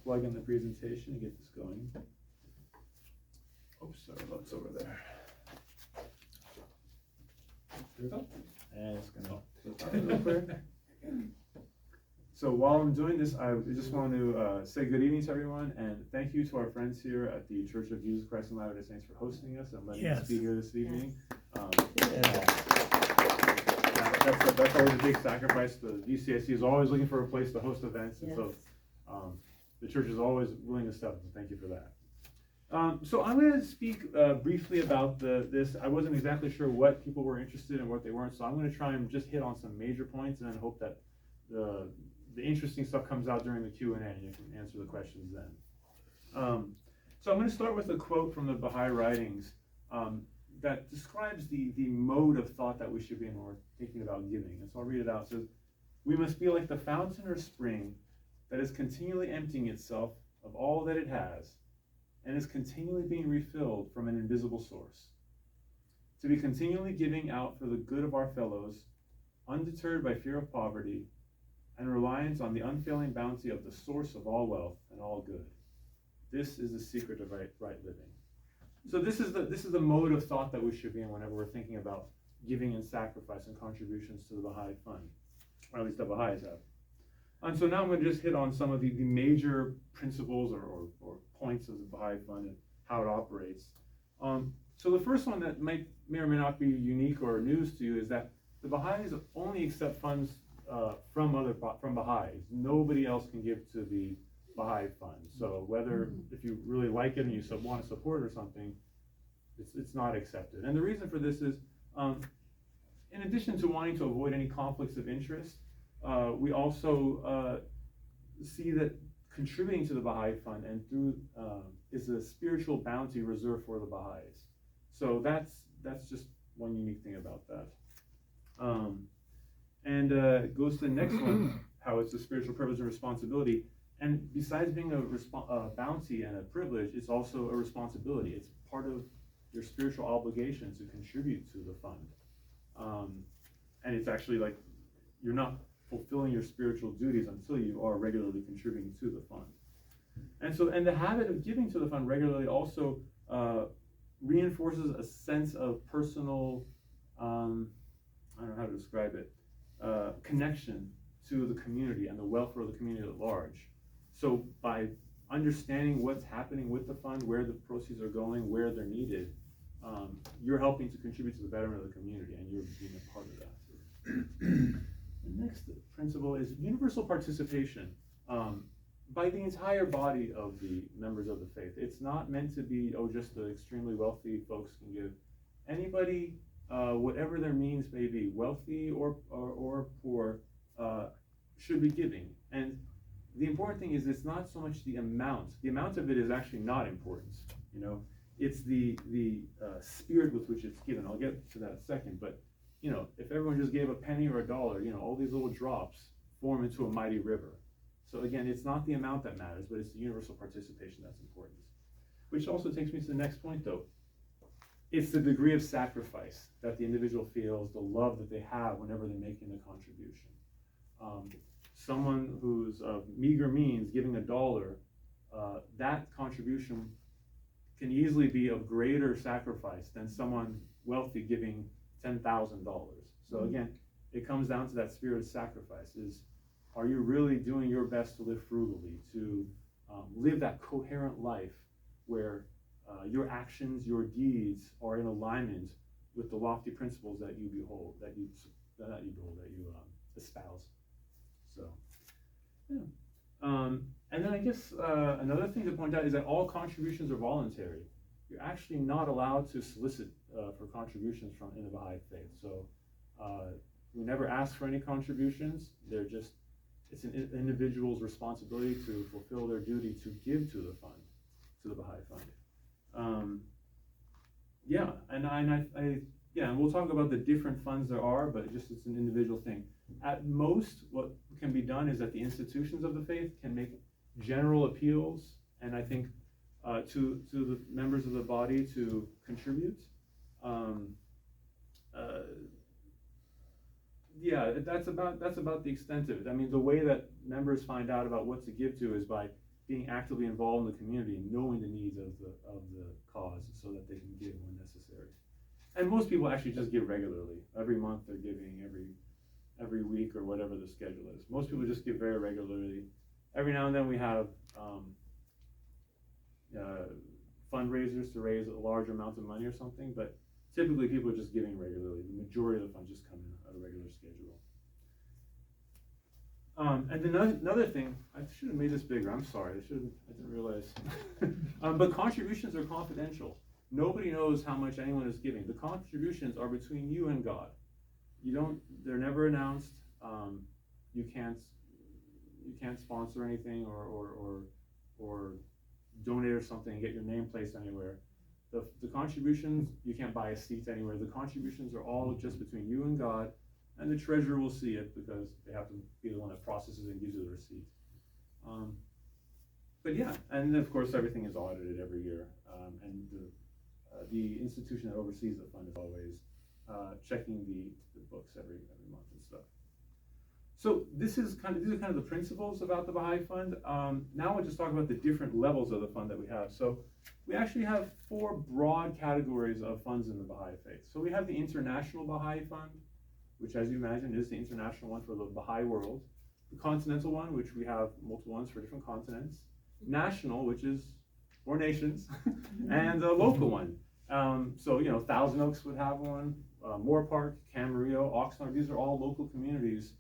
plug in the presentation and get this going. Oh, sorry, that's over there. Here we go. And it's gonna. So while I'm doing this, I just want to say good evening to everyone, and thank you to our friends here at the Church of Jesus Christ of Latter-day Saints for hosting us and letting us be here this evening. That's always a big sacrifice. The VCSC is always looking for a place to host events, and so the church is always willing to step up, and thank you for that. So I'm going to speak briefly about this. I wasn't exactly sure what people were interested in and what they weren't, so I'm going to try and just hit on some major points and then hope that the interesting stuff comes out during the Q&A and you can answer the questions then. So I'm going to start with a quote from the Baha'i writings that describes the mode of thought that we should be in when we're thinking about giving. And so I'll read it out. It says, "We must be like the fountain or spring that is continually emptying itself of all that it has and is continually being refilled from an invisible source. To be continually giving out for the good of our fellows, undeterred by fear of poverty, and reliance on the unfailing bounty of the source of all wealth and all good. This is the secret of right living." So this is the mode of thought that we should be in whenever we're thinking about giving and sacrifice and contributions to the Baha'i Fund, or at least the Baha'is have. And so now I'm going to just hit on some of the major principles or points of the Baha'i Fund and how it operates. So the first one that may or may not be unique or news to you is that the Baha'is only accept funds from Baha'is. Nobody else can give to the Baha'i Fund. So whether if you really like it and you want to support it or something, it's not accepted. And the reason for this is, in addition to wanting to avoid any conflicts of interest, we also see that contributing to the Baha'i Fund and through is a spiritual bounty reserved for the Baha'is. So that's just one unique thing about that. And it goes to the next one, how it's a spiritual privilege and responsibility. And besides being a bounty and a privilege, it's also a responsibility. It's part of your spiritual obligation to contribute to the fund. And it's actually like you're not fulfilling your spiritual duties until you are regularly contributing to the fund. And the habit of giving to the fund regularly also reinforces a sense of personal, I don't know how to describe it, connection to the community and the welfare of the community at large. So by understanding what's happening with the fund, where the proceeds are going, where they're needed, you're helping to contribute to the betterment of the community, and you're being a part of that. The next principle is universal participation by the entire body of the members of the faith. It's not meant to be, just the extremely wealthy folks can give. Anybody, whatever their means may be, wealthy or poor, should be giving. And the important thing is it's not so much the amount. The amount of it is actually not important. It's the spirit with which it's given. I'll get to that in a second. But if everyone just gave a penny or a dollar, all these little drops form into a mighty river. So again, it's not the amount that matters, but it's the universal participation that's important. Which also takes me to the next point, though. It's the degree of sacrifice that the individual feels, the love that they have whenever they're making a contribution. Someone who's of meager means giving $1, that contribution can easily be of greater sacrifice than someone wealthy giving $10,000. So again, it comes down to that spirit of sacrifice. Are you really doing your best to live frugally, to live that coherent life where your actions, your deeds are in alignment with the lofty principles that you espouse? So, yeah. And then I guess another thing to point out is that all contributions are voluntary. You're actually not allowed to solicit for contributions in the Baha'i faith. So we never ask for any contributions. It's an individual's responsibility to fulfill their duty to give to the fund, to the Baha'i fund. And we'll talk about the different funds there are, but it's an individual thing. At most, what can be done is that the institutions of the faith can make general appeals, and I think to the members of the body to contribute. That's about the extent of it. I mean, the way that members find out about what to give to is by being actively involved in the community and knowing the needs of the cause, so that they can give when necessary. And most people actually just give regularly. Every month they're giving, every week or whatever the schedule is. Most people just give very regularly. Every now and then we have fundraisers to raise a large amount of money or something, but typically people are just giving regularly. The majority of the funds just come in at a regular schedule. And then another thing, I should have made this bigger. I'm sorry, I didn't realize. But contributions are confidential. Nobody knows how much anyone is giving. The contributions are between you and God. They're never announced. You can't sponsor anything or donate or something and get your name placed anywhere. The contributions, you can't buy a seat anywhere. The contributions are all just between you and God, and the treasurer will see it because they have to be the one that processes and gives you the receipt. But yeah, and of course everything is audited every year, and the institution that oversees the fund is always checking the books every month and stuff. So these are kind of the principles about the Baha'i Fund. Now we'll just talk about the different levels of the fund that we have. So we actually have 4 broad categories of funds in the Baha'i faith. So we have the International Baha'i Fund, which, as you imagine, is the international one for the Baha'i world. The Continental one, which we have multiple ones for different continents. National, which is for nations, and a local one. So Thousand Oaks would have one, Moore Park, Camarillo, Oxnard. These are all local communities,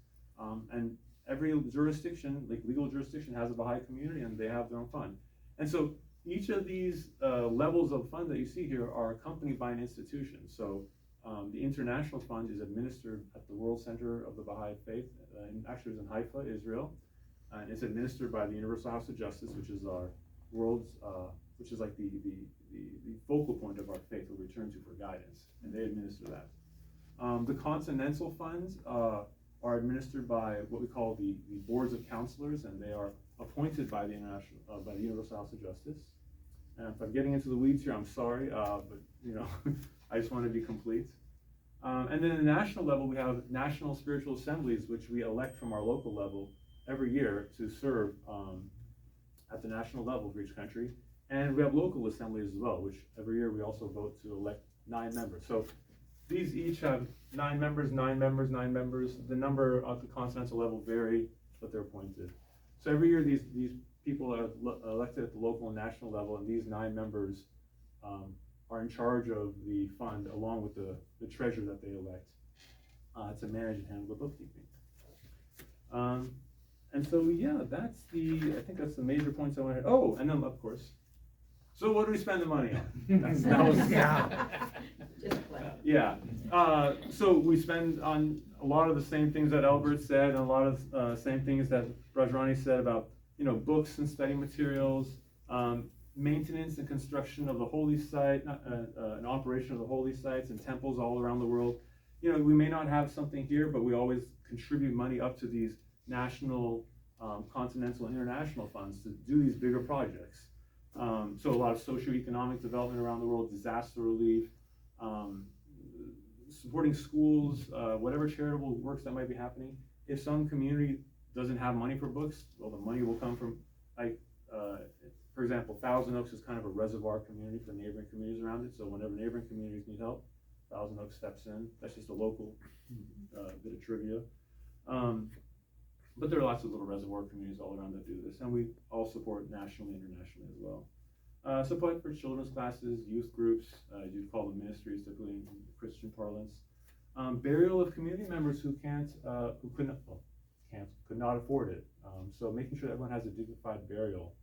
and every jurisdiction, like legal jurisdiction, has a Baha'i community, and they have their own fund. And so each of these levels of fund that you see here are accompanied by an institution. So the International Fund is administered at the World Center of the Baha'i Faith, actually it's in Haifa, Israel, and it's administered by the Universal House of Justice, which is our world's, which is like the focal point of our faith we return to for guidance, and they administer that. The Continental Funds are administered by what we call the boards of counselors, and they are appointed by the Universal House of Justice. And if I'm getting into the weeds here, I'm sorry, but you know, I just want to be complete. And then at the national level, we have national spiritual assemblies, which we elect from our local level every year to serve at the national level for each country. And we have local assemblies as well, which every year we also vote to elect 9 members. So these each have 9 members, 9 members, 9 members. The number at the continental level vary, but they're appointed. So every year these people are elected at the local and national level, and these 9 members are in charge of the fund along with the treasurer that they elect to manage and handle the bookkeeping. And so yeah, I think that's the major points I wanted. Oh, and then of course, so what do we spend the money on? Just play. Yeah. So we spend on a lot of the same things that Albert said, and a lot of same things that Rajrani said about, you know, books and study materials, maintenance and construction of the holy site, and operation of the holy sites and temples all around the world. You know, we may not have something here, but we always contribute money up to these national, continental, and international funds to do these bigger projects. So a lot of socioeconomic development around the world, disaster relief, supporting schools, whatever charitable works that might be happening. If some community doesn't have money for books, well, the money will come from, like, for example, Thousand Oaks is kind of a reservoir community for neighboring communities around it. So whenever neighboring communities need help, Thousand Oaks steps in. That's just a local bit of trivia. But there are lots of little reservoir communities all around that do this, and we all support nationally and internationally as well. Support for children's classes, youth groups, you'd call them ministries typically in Christian parlance. Burial of community members who could not afford it. So making sure that everyone has a dignified burial.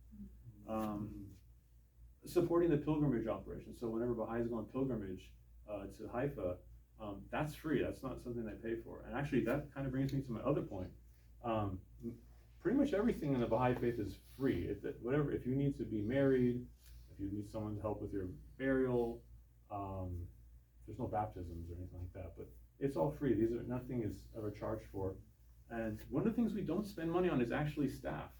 Supporting the pilgrimage operation. So whenever Baha'is go on pilgrimage to Haifa, that's free. That's not something they pay for. And actually, that kind of brings me to my other point. Pretty much everything in the Baha'i faith is free. If you need to be married, if you need someone to help with your burial, there's no baptisms or anything like that, but it's all free. Nothing is ever charged for. And one of the things we don't spend money on is actually staff.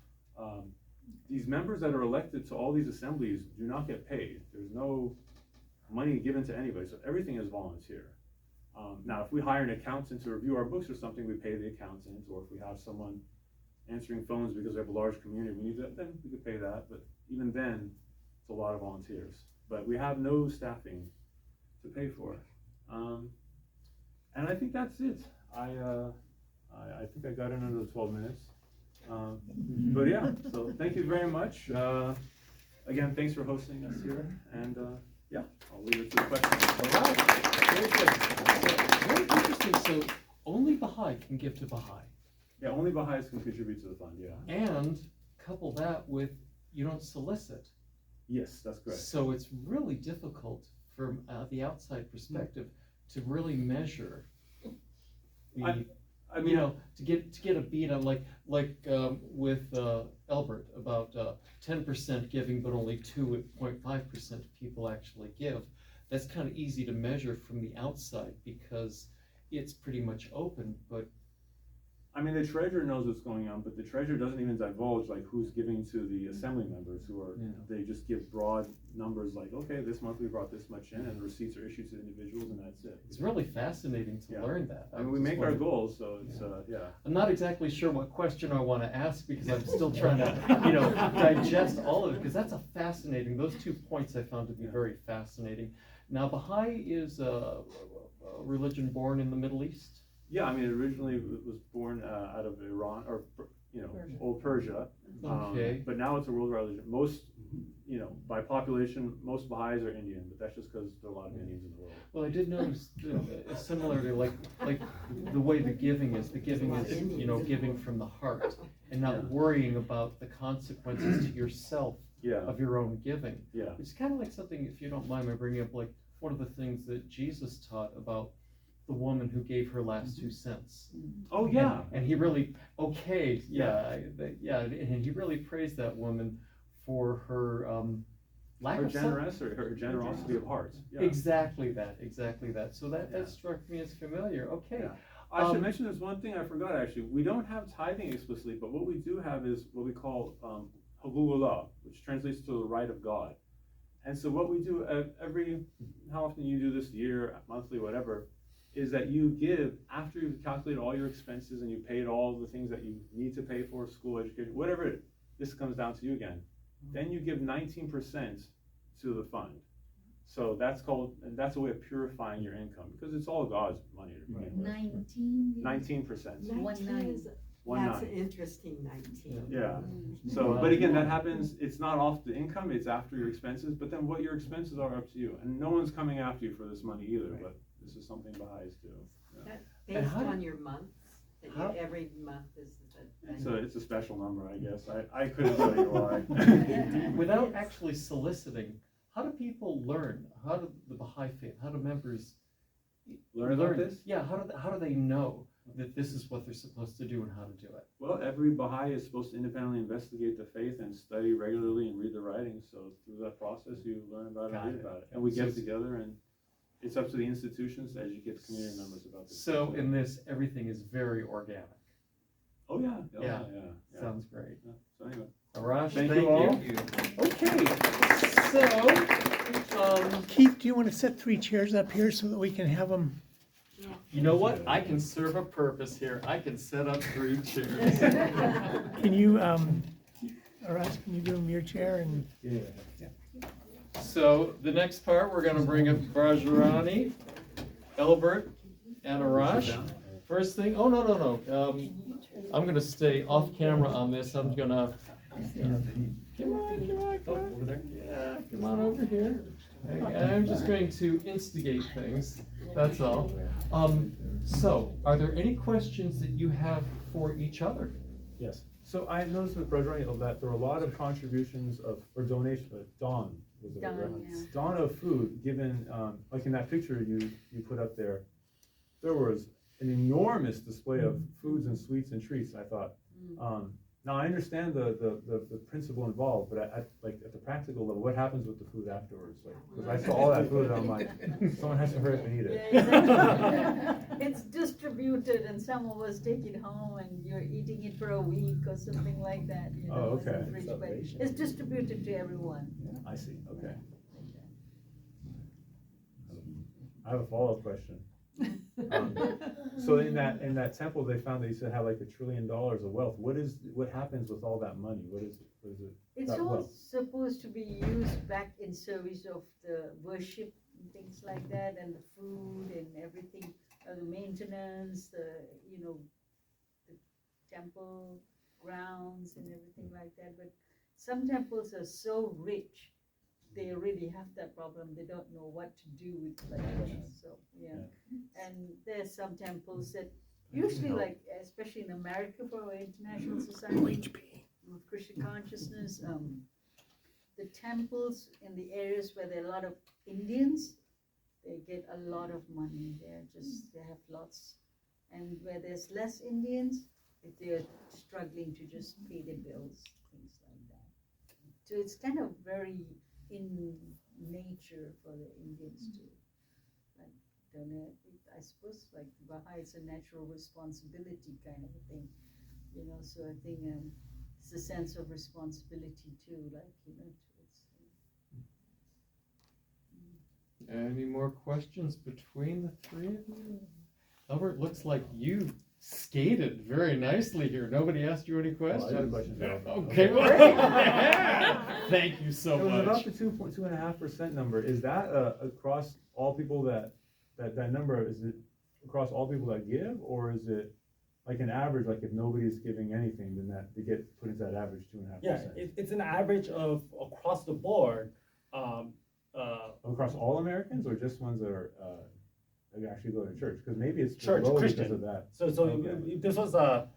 These members that are elected to all these assemblies do not get paid. There's no money given to anybody, so everything is volunteer. Now, if we hire an accountant to review our books or something, we pay the accountant, or if we have someone answering phones because we have a large community, we need that, then we could pay that, but even then, it's a lot of volunteers. But we have no staffing to pay for. And I think that's it. I think I got in under the 12 minutes. But yeah, so thank you very much. Again, thanks for hosting us here, and yeah, I'll leave it to the questions. All right. Very good. Very interesting. So only Baha'i can give to Baha'i. Yeah, only Baha'is can contribute to the fund, yeah. And couple that with you don't solicit. Yes, that's correct. So it's really difficult from the outside perspective to really measure. I mean, you know, to get a beat on like with Albert about 10% giving, but only 2.5% of people actually give. That's kind of easy to measure from the outside because it's pretty much open. But I mean, the treasurer knows what's going on, but the treasurer doesn't even divulge like who's giving to the assembly members who are. Yeah. They just give broad numbers like, okay, this month we brought this much in, and the receipts are issued to the individuals, and that's it. it's really fascinating to learn that. I mean, we make our goals, so it's yeah. I'm not exactly sure what question I want to ask because I'm still trying to, digest all of it, because that's those 2 points I found to be very fascinating. Now, Baha'i is a religion born in the Middle East. Yeah, I mean, originally it was born out of Iran, or Persia. old Persia. Okay. But now it's a worldwide religion. Most, by population, most Baha'is are Indian, but that's just because there are a lot of Indians in the world. Well, I did notice a similarity, like the way the giving is, giving from the heart and not worrying about the consequences to yourself Yeah. of your own giving. Yeah. It's kind of like something, if you don't mind my bringing up, like one of the things that Jesus taught about the woman who gave her last 2 cents. Oh yeah. And he really, and he really praised that woman for her lack Her of her generosity of heart. Yeah. Exactly that. So that struck me as familiar. Okay. Yeah. I should mention there's one thing I forgot actually. We don't have tithing explicitly, but what we do have is what we call hagugullah, which translates to the right of God. And so what we do how often you do this, year, monthly, whatever, is that you give after you've calculated all your expenses and you paid all the things that you need to pay for, school, education, whatever this comes down to you again. Then you give 19% to the fund. So that's a way of purifying your income because it's all God's money to begin with. 19%. 19 is, that's interesting, 19. Yeah. So, but again, that happens, it's not off the income, it's after your expenses, but then what your expenses are up to you. And no one's coming after you for this money either, but this is something Baha'is do. Yeah. Based on your months, that you, every month is It's a special number, I guess. I couldn't tell you why. Without actually soliciting, how do people learn? How do the Baha'i faith, how do members Learn about this? Yeah, how do they know that this is what they're supposed to do and how to do it? Well, every Baha'i is supposed to independently investigate the faith and study regularly and read the writings. So through that process, you learn about it and read about it. And we get together, and it's up to the institutions to educate the community members about this. So in this, everything is very organic. Oh yeah. Yeah. Sounds great. Yeah. So anyway. Arash, Thank you all. Okay, so, Keith, do you want to set 3 chairs up here so that we can have them? you know what? I can serve a purpose here. I can set up 3 chairs. Can you, Arash, can you give them your chair and? Yeah. So the next part, we're gonna bring up Brajarani, Elbert, and Arash. First thing, oh, no. I'm gonna stay off camera on this. I'm gonna, come on. Over there? Yeah, come on over here. I'm just going to instigate things, that's all. So, are there any questions that you have for each other? Yes. So I noticed with Brother that there were a lot of contributions or donations, dawn of food given, like in that picture you put up there. There was an enormous display of foods and sweets and treats. I thought, now I understand the principle involved, but at the practical level, what happens with the food afterwards? Because I saw all that food and I'm like, someone has to hurry up and eat it. Yeah, exactly. It's distributed and some of us take it home and you're eating it for a week or something like that, you know. Oh, okay. in the fridge, but it's distributed to everyone. I see, okay. I have a follow-up question. So in that temple, they found that you said had like $1 trillion of wealth. What happens with all that money? What is it? It's all supposed to be used back in service of the worship and things like that, and the food and everything, the maintenance, the temple grounds and everything like that. But some temples are so rich, they really have that problem. They don't know what to do with money. So and there's some temples that usually, like especially in America, for our International Society of Christian Consciousness, the temples in the areas where there are a lot of Indians, they get a lot of money. They have lots, and where there's less Indians, they're struggling to just pay their bills, things like that. So it's kind of very in nature for the Indians to donate. I suppose like Baha'i, it's a natural responsibility kind of a thing, so I think it's a sense of responsibility too, Any more questions between the 3 of you? Albert, looks like you skated very nicely here. Nobody asked you any questions? I got a question. Okay, great. Thank you so It was much. about the 2.5% number. Is that across all people that number, is it across all people that give, or is it like an average, like if nobody's giving anything, then that they get put into that average 2.5%? Yeah, it's an average of across the board. Across all Americans, or just ones that are that actually go to church? Because maybe it's Church, low Christian. because of that. So Okay. this was a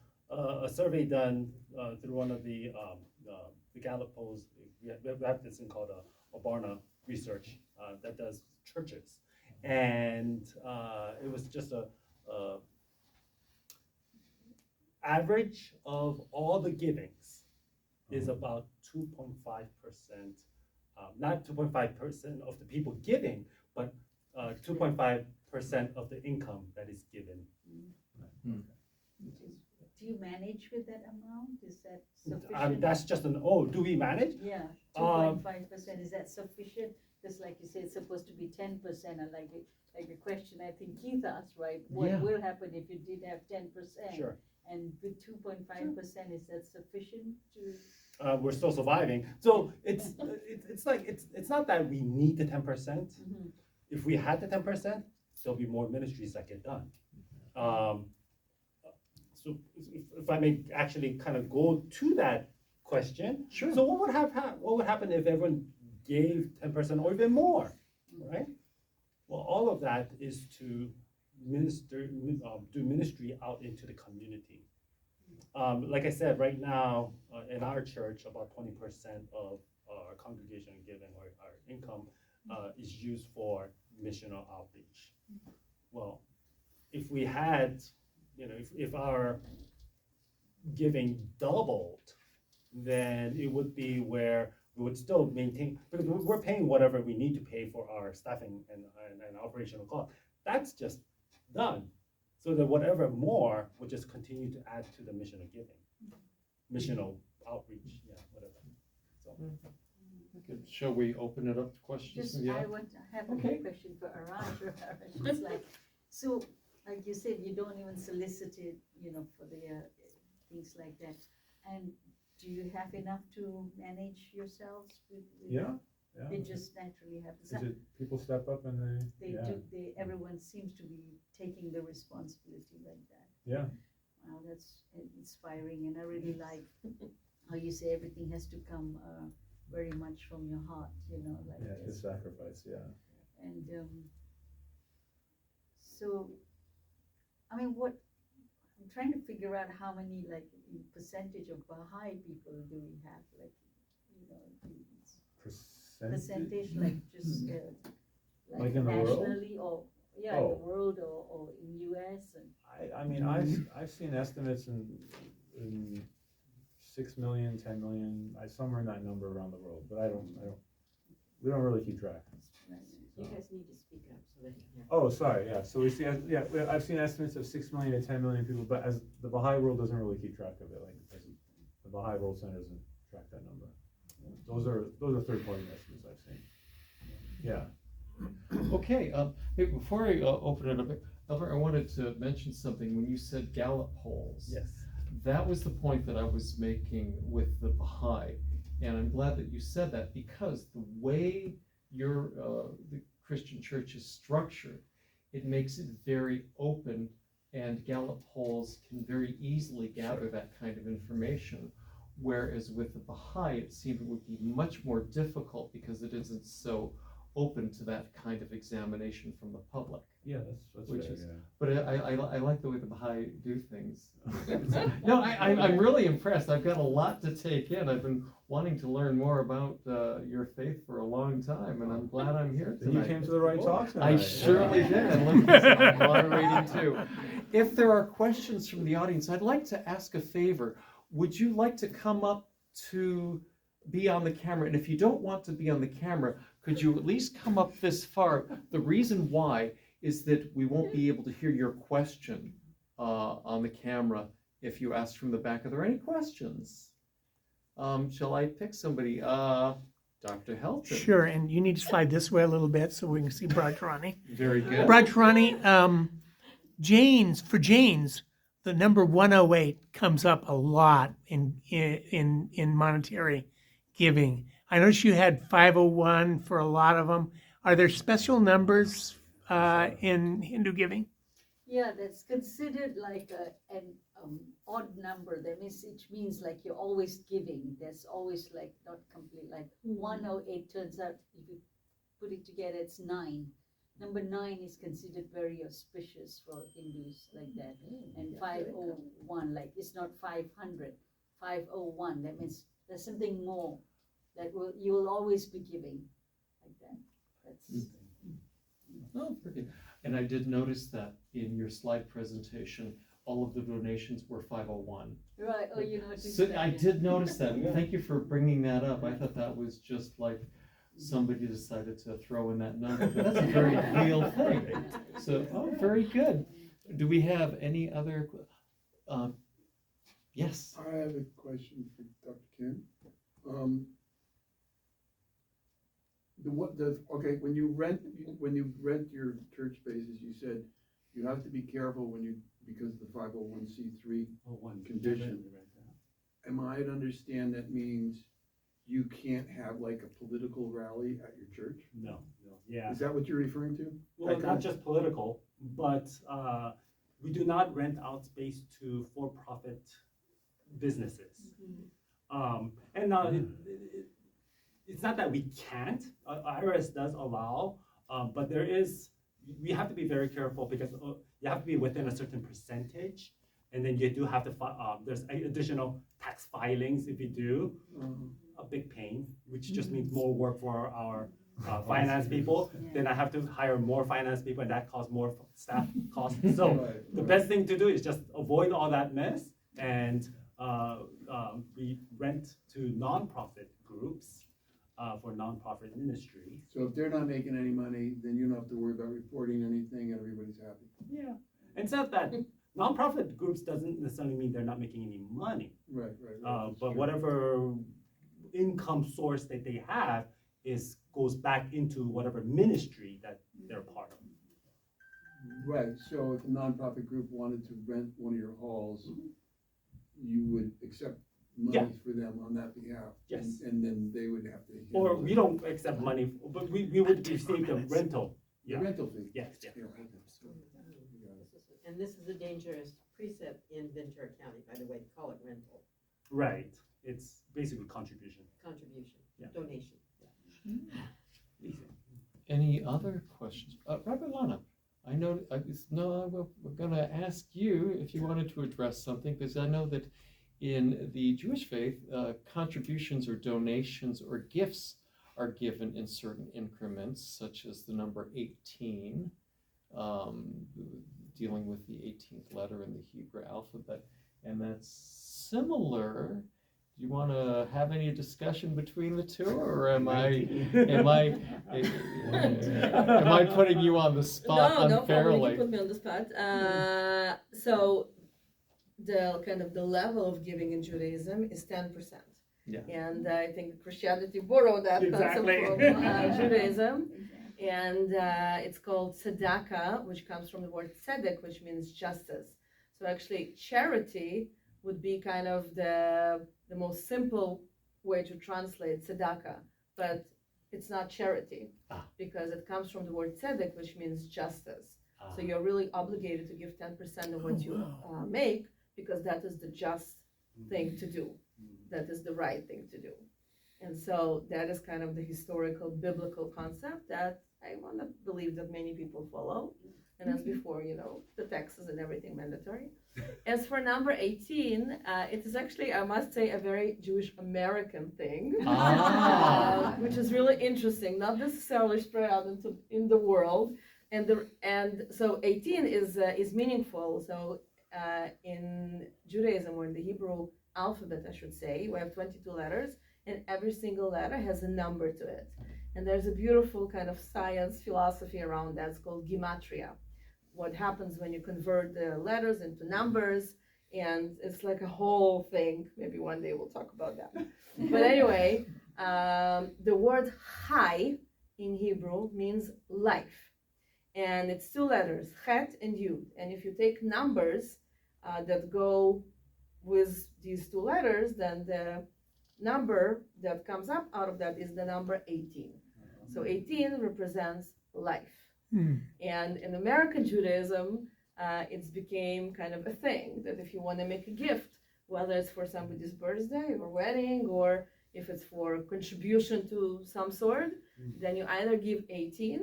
survey done through one of the Gallup polls. We have this thing called Barna Research that does churches, and it was just a average of all the givings is about 2.5%. Not 2.5% of the people giving, but 2.5% of the income that is given. Do you manage with that amount? Is that sufficient? That's just do we manage? Yeah, 2.5%, is that sufficient? Just like you said, it's supposed to be 10%, and like the question I think Keith asked, right? What Yeah. will happen if you did have 10%? Sure. And with 2.5%, is that sufficient to? We're still surviving. So it's not that we need the 10%. Mhm. If we had the 10%, there'll be more ministries that get done. So if I may actually kind of go to that question. Sure. So what would happen if everyone gave 10% or even more, right? Well, all of that is to do ministry out into the community. Like I said, right now in our church, about 20% of our congregation giving or our income is used for missional outreach. Well, if we had, if our giving doubled, then it would be where we would still maintain, because we're paying whatever we need to pay for our staffing and operational cost. That's just done. So that whatever more would just continue to add to the mission of giving, missional outreach, whatever. So. Shall we open it up to questions? Just, I have a Okay. question for Araj. It's like, so, like you said, you don't even solicit it, for the things like that. And do you have enough to manage yourselves with Yeah. It just naturally happens. People step up and Everyone seems to be taking the responsibility like that. Yeah. Wow, that's inspiring, and I really like how you say everything has to come very much from your heart, like. Yeah, it's sacrifice, yeah. And so, I mean, I'm trying to figure out how many, like, percentage of Baha'i people do we have, like, percentage, like, just Like in the world? nationally, or in the world, or in US, and. I mean, I've seen estimates in 6 million, 10 million, somewhere in that number around the world, but we don't really keep track. You guys need to speak up so they can hear. Oh, sorry, yeah, so I've seen estimates of 6 million to 10 million people, but as the Baha'i world doesn't really keep track of it, the Baha'i World Center doesn't track that number. Those are third-party estimates I've seen. Yeah. Okay, hey, before I open it up, Albert, I wanted to mention something. When you said Gallup polls, Yes. that was the point that I was making with the Baha'i, and I'm glad that you said that, because the way the Christian church is structured, it makes it very open, and Gallup polls can very easily gather that kind of information. Whereas with the Baha'i, it seemed it would be much more difficult because it isn't so open to that kind of examination from the public. Yeah, that's Which right, is- yeah. But I like the way the Baha'i do things. No, I'm really impressed. I've got a lot to take in. I've been wanting to learn more about your faith for a long time, and I'm glad I'm here Then you tonight. came to the right talk tonight. I surely did. And look, I'm moderating too. If there are questions from the audience, I'd like to ask a favor. Would you like to come up to be on the camera? And if you don't want to be on the camera, could you at least come up this far? The reason why is that we won't be able to hear your question on the camera if you ask from the back. Are there any questions? Shall I pick somebody? Dr. Helton. Sure, and you need to slide this way a little bit so we can see Braj Ronnie. Very good. Braj Ronnie, Jane's, the number 108 comes up a lot in monetary giving. I noticed you had 501 for a lot of them. Are there special numbers in Hindu giving? Yeah, that's considered like an odd number. That means it means like you're always giving. There's always like not complete. Like 108 turns out if you put it together, it's 9. Number 9 is considered very auspicious for Hindus like that. And 501, like it's not 500. 501. That means there's something more that you will always be giving like that. That's. Oh, very good. And I did notice that in your slide presentation, all of the donations were 501. Right. Oh, you know. So I did notice that. Thank you for bringing that up. I thought that was just like somebody decided to throw in that number, but that's a very real thing. So, very good. Do we have any other, yes? I have a question for Dr. Ken. Okay, when you rent your church spaces, you said you have to be careful because of the 501c3 condition. Am I to understand that means you can't have like a political rally at your church? No, yeah. Is that what you're referring to? Well, not just political, but we do not rent out space to for-profit businesses. It's not that we can't. IRS does allow, but we have to be very careful because you have to be within a certain percentage, and then you do have to. There's additional tax filings if you do. A big pain, which just means more work for our finance people. Then I have to hire more finance people, and that costs more staff costs. So the best thing to do is just avoid all that mess, and we rent to nonprofit groups for nonprofit ministry. So if they're not making any money, then you don't have to worry about reporting anything, and everybody's happy. Yeah, and it's not that nonprofit groups doesn't necessarily mean they're not making any money. Right. But True. whatever income source that they have goes back into whatever ministry that they're part of. Right, so if a nonprofit group wanted to rent one of your halls, you would accept money Yeah. for them on that behalf? Yes. And then they would have to. Or handle we it. don't accept money, but we would receive the rental. The Yeah. rental fee? Yes, yeah. Yeah, okay. And this is a dangerous precept in Ventura County, by the way, they call it rental, Right. It's basically contribution. contribution, Yeah. donation. Easy. Any other questions? Rabbi Lana, I know, we're gonna ask you if you wanted to address something, because I know that in the Jewish faith, contributions or donations or gifts are given in certain increments, such as the number 18, dealing with the 18th letter in the Hebrew alphabet, and that's similar. Do you want to have any discussion between the two, or am I putting you on the spot No unfairly? problem. You put me on the spot. So the level of giving in Judaism is 10%. Yeah. And I think Christianity borrowed that Exactly. concept from Judaism. And it's called tzedakah, which comes from the word tzedek, which means justice. So actually, charity would be kind of the most simple way to translate tzedakah, but it's not charity because it comes from the word tzedek, which means justice. So you're really obligated to give 10% of what you make because that is the just thing to do. That is the right thing to do. And so that is kind of the historical biblical concept that I want to believe that many people follow. And as before, the taxes and everything mandatory. As for number 18, it is actually, I must say, a very Jewish American thing, which is really interesting, not necessarily spread out in the world. And so 18 is meaningful. So in Judaism, or in the Hebrew alphabet, I should say, we have 22 letters, and every single letter has a number to it. And there's a beautiful kind of science philosophy around that. It's called gematria. What happens when you convert the letters into numbers, and it's like a whole thing. Maybe one day we'll talk about that. But anyway, the word chai in Hebrew means life. And it's two letters, chet and yud. And if you take numbers that go with these two letters, then the number that comes up out of that is the number 18. So 18 represents life. And in American Judaism, it's became kind of a thing that if you want to make a gift, whether it's for somebody's birthday or wedding, or if it's for contribution to some sort, then you either give 18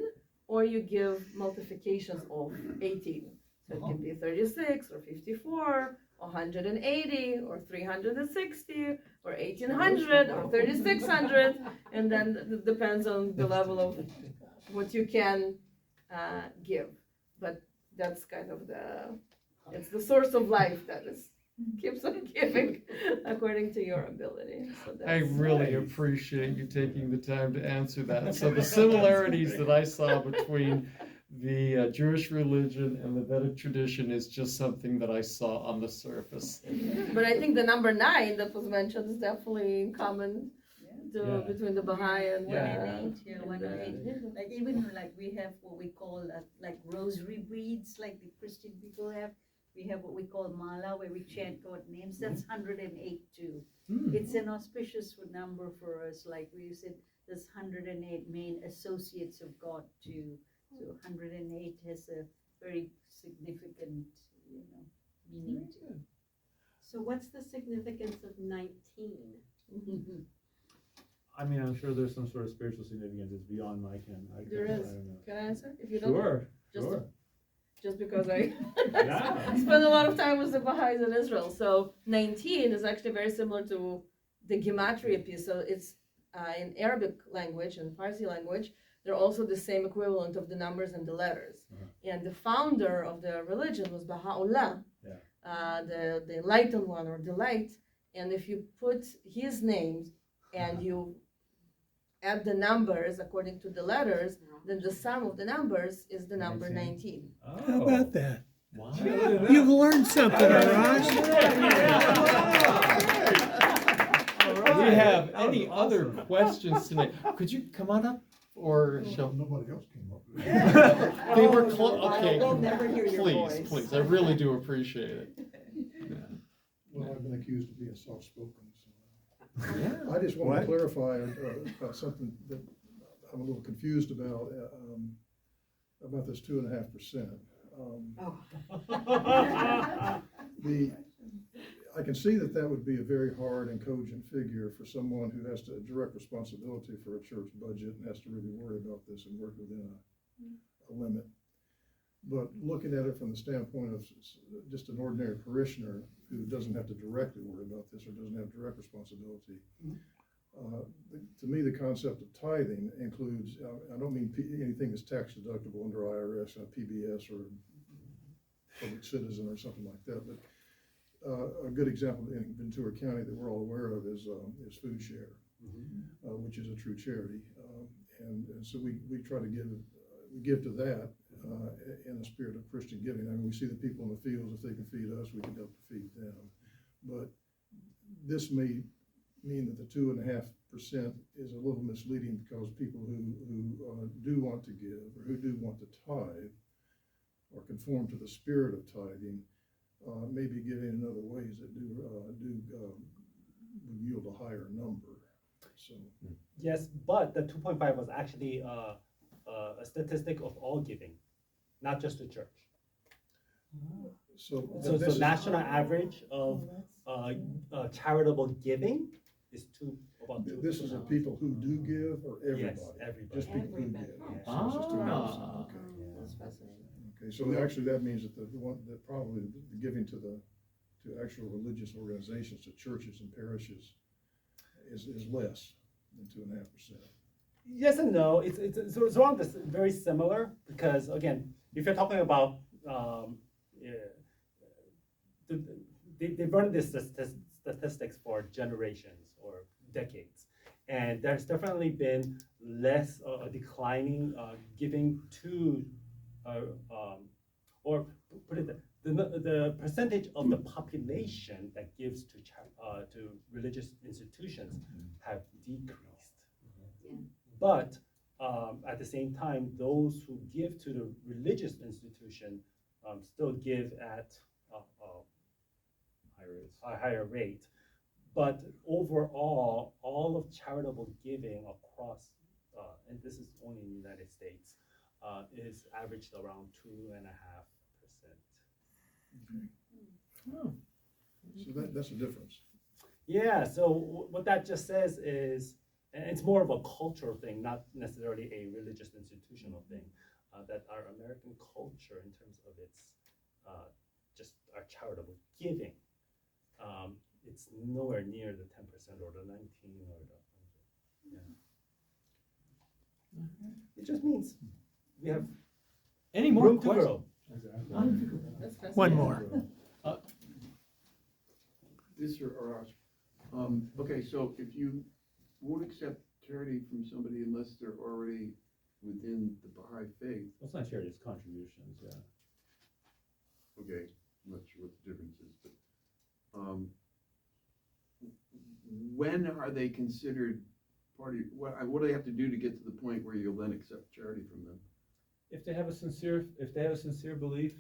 or you give multiplications of 18. So it can be 36 or 54 or 180 or 360 or 1800 or 3600, and then it depends on the level of what you can give. But that's kind of it's the source of life that keeps on giving according to your ability. So I really appreciate you taking the time to answer that. So the similarities that I saw between the Jewish religion and the Vedic tradition is just something that I saw on the surface. But I think the number 9 that was mentioned is definitely in common between the Baha'i and Yeah, 108. Like even like we have what we call like rosary beads, like the Christian people have. We have what we call mala, where we chant God names. That's 108 too. It's an auspicious number for us. Like we said, there's 108 main associates of God too. So 108 has a very significant, meaning to it. So what's the significance of 19? I mean, I'm sure there's some sort of spiritual significance. It's beyond my ken. There is. I don't know. Can I answer? If you don't, Sure, just sure. just because I Yeah. spend a lot of time with the Baha'is in Israel. So 19 is actually very similar to the gematria piece. So it's in Arabic language and Farsi language, they're also the same equivalent of the numbers and the letters. And the founder of the religion was Baha'u'llah, the enlightened one or the light. And if you put his name and you add the numbers according to the letters, then the sum of the numbers is the number 19. How about that? Wow. You've learned something, Arash. Do we have any other questions tonight? Could you come on up or shall? Nobody else came up with it. They were close. Okay, They'll never hear your please, voice. please. I really do appreciate it. Well, I've been accused of being soft-spoken, so. Yeah. I just want What? to clarify about something that I'm a little confused about this 2.5%. I can see that would be a very hard and cogent figure for someone who has to direct responsibility for a church budget and has to really worry about this and work within a limit. But looking at it from the standpoint of just an ordinary parishioner who doesn't have to directly worry about this or doesn't have direct responsibility, to me, the concept of tithing includes, I don't mean anything that's tax deductible under IRS, PBS, or public citizen or something like that, but a good example in Ventura County that we're all aware of is Food Share, which is a true charity. And so we try to give to that in the spirit of Christian giving. I mean, we see the people in the fields, if they can feed us, we can help to feed them. But this may mean that the 2.5% is a little misleading because people who do want to give or who do want to tithe or conform to the spirit of tithing may be giving in other ways that would yield a higher number. So Yes, but the 2.5 was actually a statistic of all giving, not just the church. So So this is- national average of charitable giving is about 2. This is the people who do give or everybody? Yes, everybody. Just people who give. Everybody. So it's just 2.5%. Ah. Okay. That's fascinating. Okay, so actually that means that that probably the giving to actual religious organizations, to churches and parishes is less than 2.5%. Yes and no. It's sort of this very similar because again, if you're talking about they run this statistics for generations or decades, and there's definitely been less declining giving to or put it the percentage of the population that gives to religious institutions have decreased. But at the same time, those who give to the religious institution still give at a higher rate. But overall, all of charitable giving across, and this is only in the United States, is averaged around 2.5%. Okay. So that's a difference. Yeah, so what that just says is, and it's more of a cultural thing, not necessarily a religious institutional thing, that our American culture in terms of its, just our charitable giving, it's nowhere near the 10% or the 19 or the 100. Yeah. It just means we have Any more room to questions? grow. That's fascinating. One more. This or Arash. Okay, so if you won't accept charity from somebody unless they're already within the Baha'i faith. It's not charity, it's contributions, yeah. Okay, I'm not sure what the difference is, but, when are they considered part of, what do they have to do to get to the point where you'll then accept charity from them? If they have a sincere belief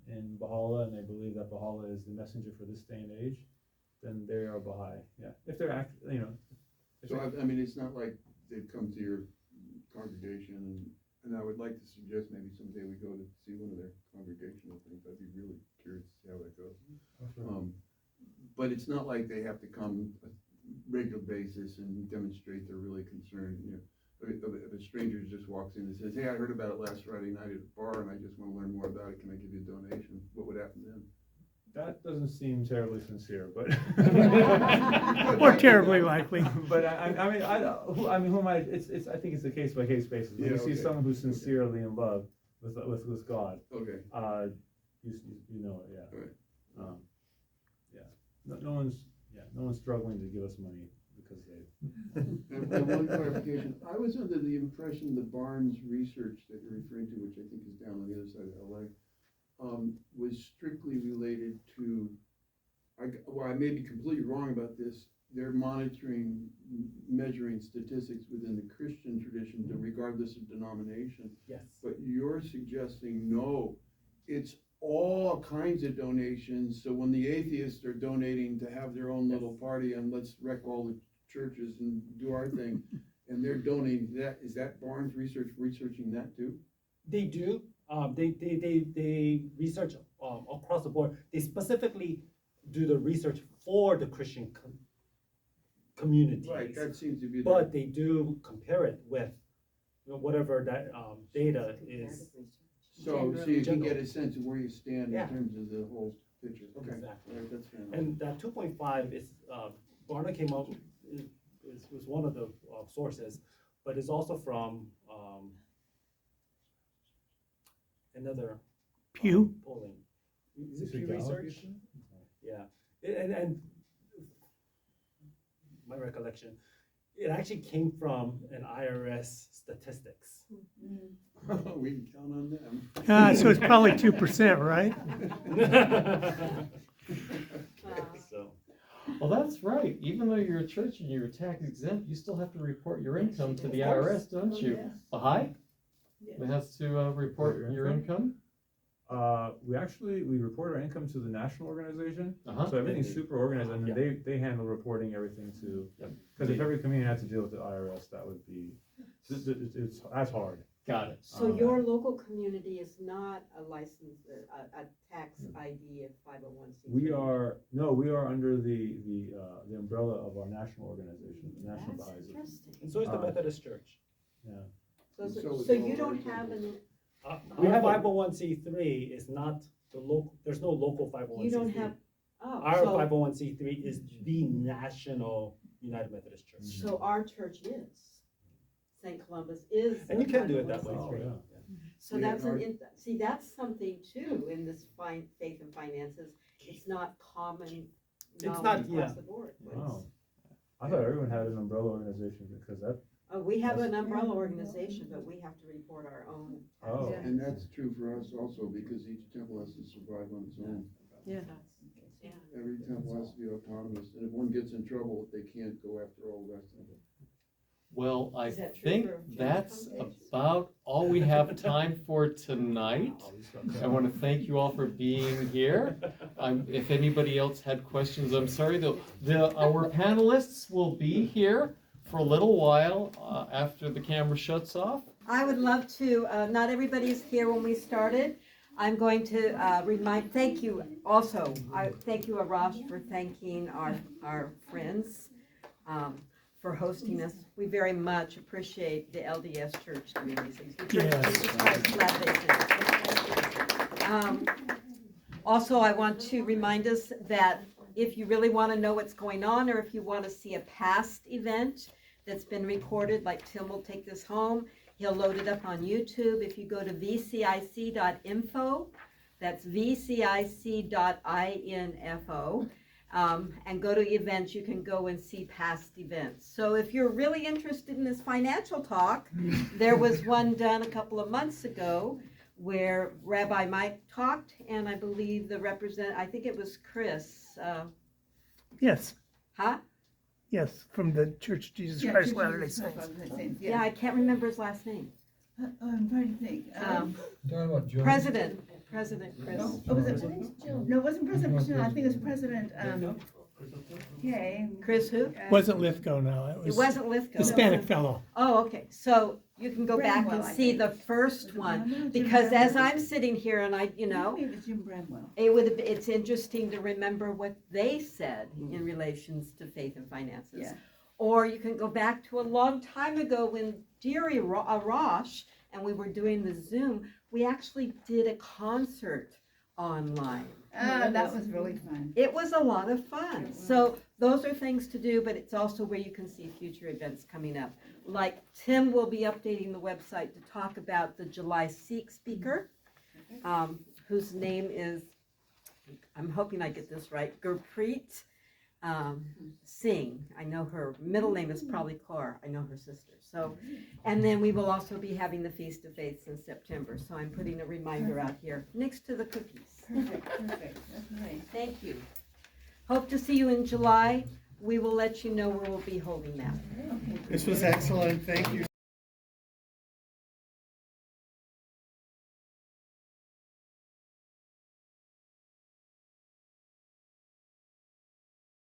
in Baha'u'llah, and they believe that Baha'u'llah is the messenger for this day and age, then they are Baha'i, yeah. If they're So, I mean, it's not like they've come to your congregation, and I would like to suggest maybe someday we go to see one of their congregational things. I'd be really curious to see how that goes. But it's not like they have to come on a regular basis and demonstrate they're really concerned, you know. If a stranger just walks in and says, hey, I heard about it last Friday night at a bar and I just want to learn more about it, can I give you a donation? What would happen then? That doesn't seem terribly sincere, but. Or terribly likely. But I think it's a case by case basis. When Yeah, you see okay. someone who's sincerely in love with God, Okay. you know it, yeah. Right. No one's struggling to give us money because they. And one clarification, I was under the impression the Barnes research that you're referring to, which I think is down on the other side of LA, was strictly related to, I may be completely wrong about this, they're monitoring, measuring statistics within the Christian tradition, regardless of denomination. Yes. But you're suggesting, no, it's all kinds of donations, so when the atheists are donating to have their own little party and let's wreck all the churches and do our thing, and they're donating that, is that Barnes researching that too? They do. They research across the board. They specifically do the research for the Christian communities. Right, that seems to be. But they do compare it with whatever that data is. So you can general. get a sense of where you stand in Yeah. terms of the whole picture. Okay, Exactly. all right, that's fair enough. And that 2.5 is, Barna came up, was one of the sources, but it's also from another Pew? polling. Is it Pew Research? Yeah, and my recollection, it actually came from an IRS statistics. We can count on them. So it's probably 2%, right? So, Well, that's right. Even though you're a church and you're tax exempt, you still have to report your income to the IRS, don't you? Baha'i? It has to report your income? We report our income to the national organization, Uh-huh. so everything's super organized, and Yeah. they handle reporting everything to, Yep. because if every community had to deal with the IRS, that would be, that's hard. Got it. So your local community is not a license, a tax ID of 501c3? We are under the umbrella of our national organization, the National That's Bahá'í. interesting. and so is the Methodist Church. Yeah. So you don't have an, We have 501c3 is not the local, there's no local 501c3. you don't have, Our so, 501c3 is the national United Methodist Church. so our church is, St. Columbus is. And you a can do it that way. 501c3. Oh, yeah. So Yeah, that's our- see, that's something too in this faith and finances. It's not common It's knowledge not- across yeah. the board. Wow. I thought everyone had an umbrella organization, because that, We have an umbrella organization, but we have to report our own. Oh. taxes. And that's true for us also, because each temple has to survive on its own. Yeah. Yeah. Every temple has to be autonomous, and if one gets in trouble, they can't go after all the rest of them. Well, I Is that true think for Jewish that's congregations? about all we have time for tonight. I want to thank you all for being here. If anybody else had questions, I'm sorry. Our panelists will be here for a little while after the camera shuts off. I would love to, not everybody's here when we started. I'm going to thank you also. Thank you, Arash, for thanking our friends for hosting us. We very much appreciate the LDS Church communities. Also, I want to remind us that if you really want to know what's going on, or if you want to see a past event that's been recorded, like Tim will take this home, he'll load it up on YouTube. If you go to vcic.info, that's vcic.info, and go to events, you can go and see past events. So if you're really interested in this financial talk, there was one done a couple of months ago where Rabbi Mike talked, and I believe I think it was Chris, Yes, huh? yes, from the Church of Jesus Yeah, Christ Church of of Latter-day Jesus Christ Saints. of Latter-day Saints, Yeah, I can't remember his last name. I'm trying to think. President Chris. Oh, was it? No, it wasn't President Michelle. I think it was President, okay. Chris who? Wasn't Lithgow, no, it It was wasn't Lithgow. Hispanic fellow. Oh, okay, so you can go back and Bramwell, I see think. the first Was it one, Bramwell? Jim because as Bramwell? I'm sitting here and Maybe it was Jim Bramwell. it's interesting to remember what they said in relations to faith and finances. Yeah. Or you can go back to a long time ago when Deary Rosh and we were doing the Zoom, we actually did a concert online. That was really fun. It was a lot of fun. So those are things to do, but it's also where you can see future events coming up. Like Tim will be updating the website to talk about the July Sikh speaker, whose name is, I'm hoping I get this right, Gurpreet Singh. I know her middle name is probably Kaur. I know her sister. So, and then we will also be having the Feast of Faiths in September. So I'm putting a reminder out here next to the cookies. Perfect, that's nice. Thank you. Hope to see you in July. We will let you know where we'll be holding that. Okay. This was excellent, thank you.